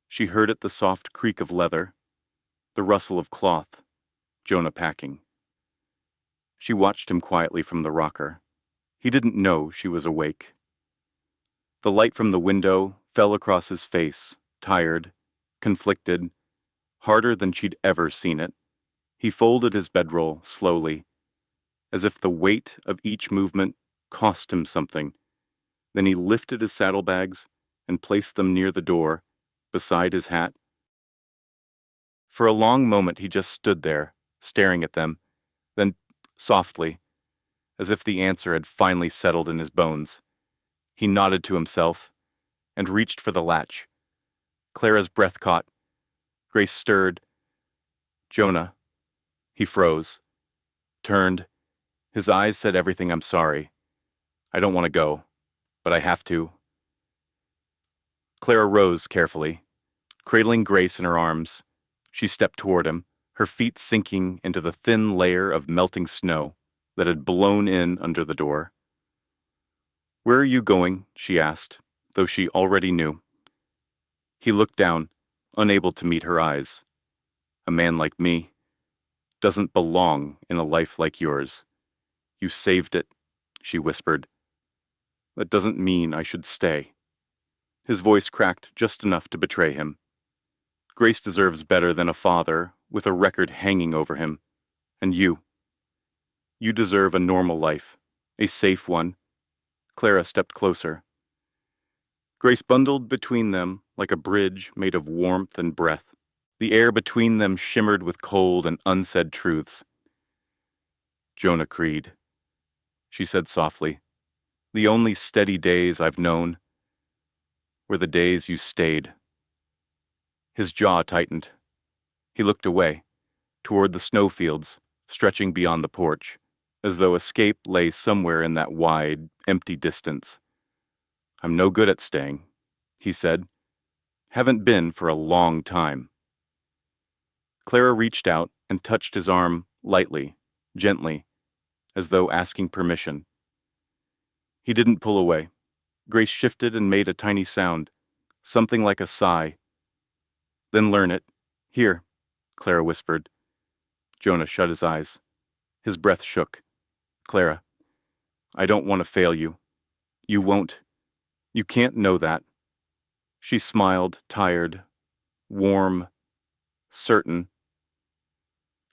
she heard it, the soft creak of leather, the rustle of cloth, Jonah packing. She watched him quietly from the rocker. He didn't know she was awake. The light from the window fell across his face, tired, conflicted, harder than she'd ever seen it. He folded his bedroll slowly, as if the weight of each movement cost him something. Then he lifted his saddlebags and placed them near the door, beside his hat. For a long moment he just stood there, staring at them, then, softly, as if the answer had finally settled in his bones, he nodded to himself and reached for the latch. Clara's breath caught. Grace stirred. "Jonah." He froze, turned. His eyes said everything. "I'm sorry. I don't want to go, but I have to." Clara rose carefully. Cradling Grace in her arms, she stepped toward him, her feet sinking into the thin layer of melting snow that had blown in under the door. "Where are you going?" she asked, though she already knew. He looked down, unable to meet her eyes. "A man like me doesn't belong in a life like yours. You saved it," she whispered. "That doesn't mean I should stay." His voice cracked just enough to betray him. "Grace deserves better than a father with a record hanging over him. And you deserve a normal life, a safe one." Clara stepped closer. Grace bundled between them like a bridge made of warmth and breath. The air between them shimmered with cold and unsaid truths. "Jonah Creed," she said softly, "the only steady days I've known were the days you stayed." His jaw tightened. He looked away, toward the snowfields stretching beyond the porch, as though escape lay somewhere in that wide, empty distance. "I'm no good at staying," he said. "Haven't been for a long time." Clara reached out and touched his arm lightly, gently, as though asking permission. He didn't pull away. Grace shifted and made a tiny sound, something like a sigh. "Then learn it. Here," Clara whispered. Jonah shut his eyes. His breath shook. "Clara, I don't want to fail you. You won't. You can't know that." She smiled, tired, warm, certain.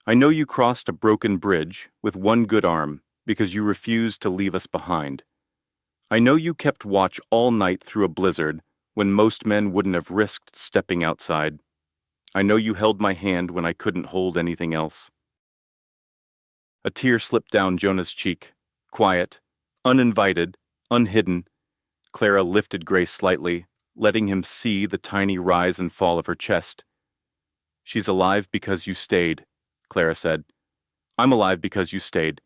I know you crossed a broken bridge with one good arm because you refused to leave us behind. I know you kept watch all night through a blizzard when most men wouldn't have risked stepping outside. I know you held my hand when I couldn't hold anything else. A tear slipped down Jonah's cheek. Quiet, uninvited, unhidden, Clara lifted Grace slightly, letting him see the tiny rise and fall of her chest. She's alive because you stayed, Clara said. I'm alive because you stayed.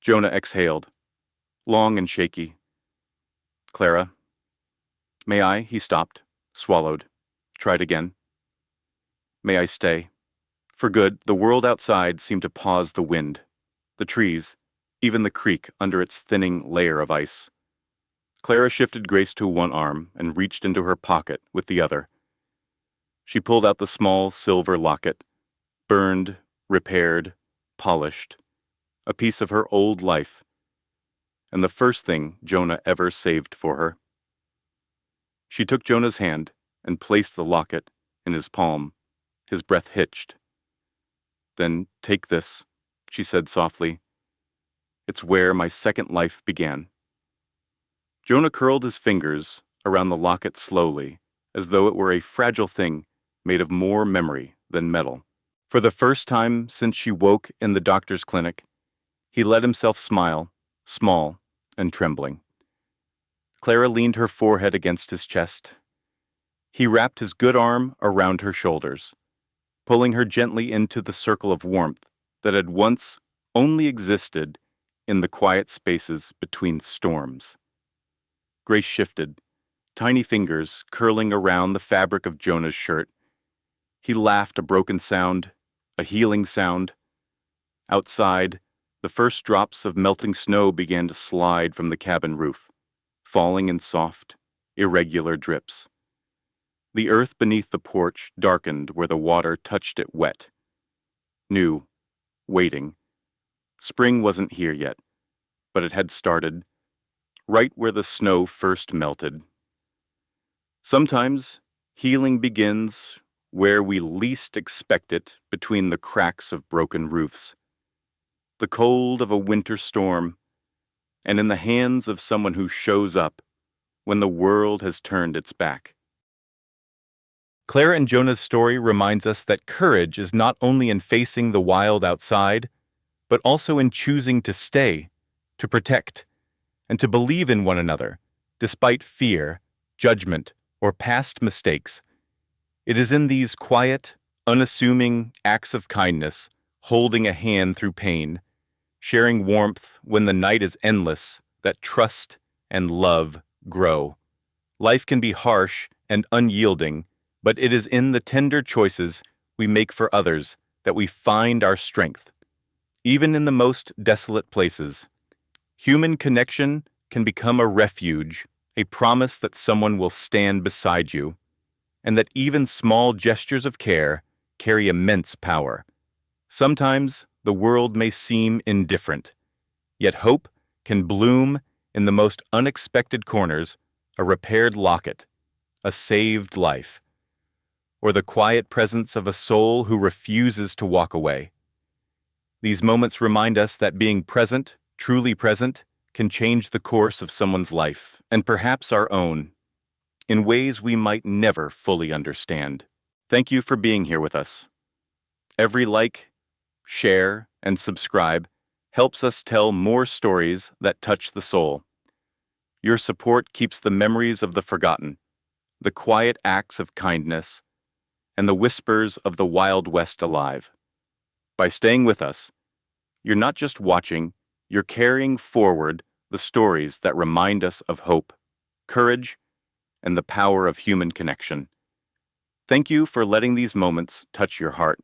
Jonah exhaled, long and shaky. Clara. May I? He stopped, swallowed, tried again. May I stay? For good, the world outside seemed to pause the wind, the trees, even the creek under its thinning layer of ice. Clara shifted Grace to one arm and reached into her pocket with the other. She pulled out the small silver locket, burned, repaired, polished, a piece of her old life, and the first thing Jonah ever saved for her. She took Jonah's hand and placed the locket in his palm. His breath hitched. Then, take this, she said softly. It's where my second life began. Jonah curled his fingers around the locket slowly, as though it were a fragile thing made of more memory than metal. For the first time since she woke in the doctor's clinic, he let himself smile, small and trembling. Clara leaned her forehead against his chest. He wrapped his good arm around her shoulders, pulling her gently into the circle of warmth that had once only existed in the quiet spaces between storms. Grace shifted, tiny fingers curling around the fabric of Jonah's shirt. He laughed, a broken sound, a healing sound. Outside, the first drops of melting snow began to slide from the cabin roof, falling in soft, irregular drips. The earth beneath the porch darkened where the water touched it wet. New, waiting. Spring wasn't here yet, but it had started, right where the snow first melted. Sometimes healing begins where we least expect it, between the cracks of broken roofs. The cold of a winter storm, and in the hands of someone who shows up when the world has turned its back. Clara and Jonah's story reminds us that courage is not only in facing the wild outside, but also in choosing to stay, to protect, and to believe in one another, despite fear, judgment, or past mistakes. It is in these quiet, unassuming acts of kindness, holding a hand through pain, sharing warmth when the night is endless, that trust and love grow. Life can be harsh and unyielding, but it is in the tender choices we make for others that we find our strength. Even in the most desolate places, human connection can become a refuge, a promise that someone will stand beside you, and that even small gestures of care carry immense power. Sometimes the world may seem indifferent, yet hope can bloom in the most unexpected corners, a repaired locket, a saved life, or the quiet presence of a soul who refuses to walk away. These moments remind us that being present, truly present, can change the course of someone's life, and perhaps our own, in ways we might never fully understand. Thank you for being here with us. Every like, share, and subscribe helps us tell more stories that touch the soul. Your support keeps the memories of the forgotten, the quiet acts of kindness, and the whispers of the Wild West alive. By staying with us, you're not just watching, you're carrying forward the stories that remind us of hope, courage, and the power of human connection. Thank you for letting these moments touch your heart.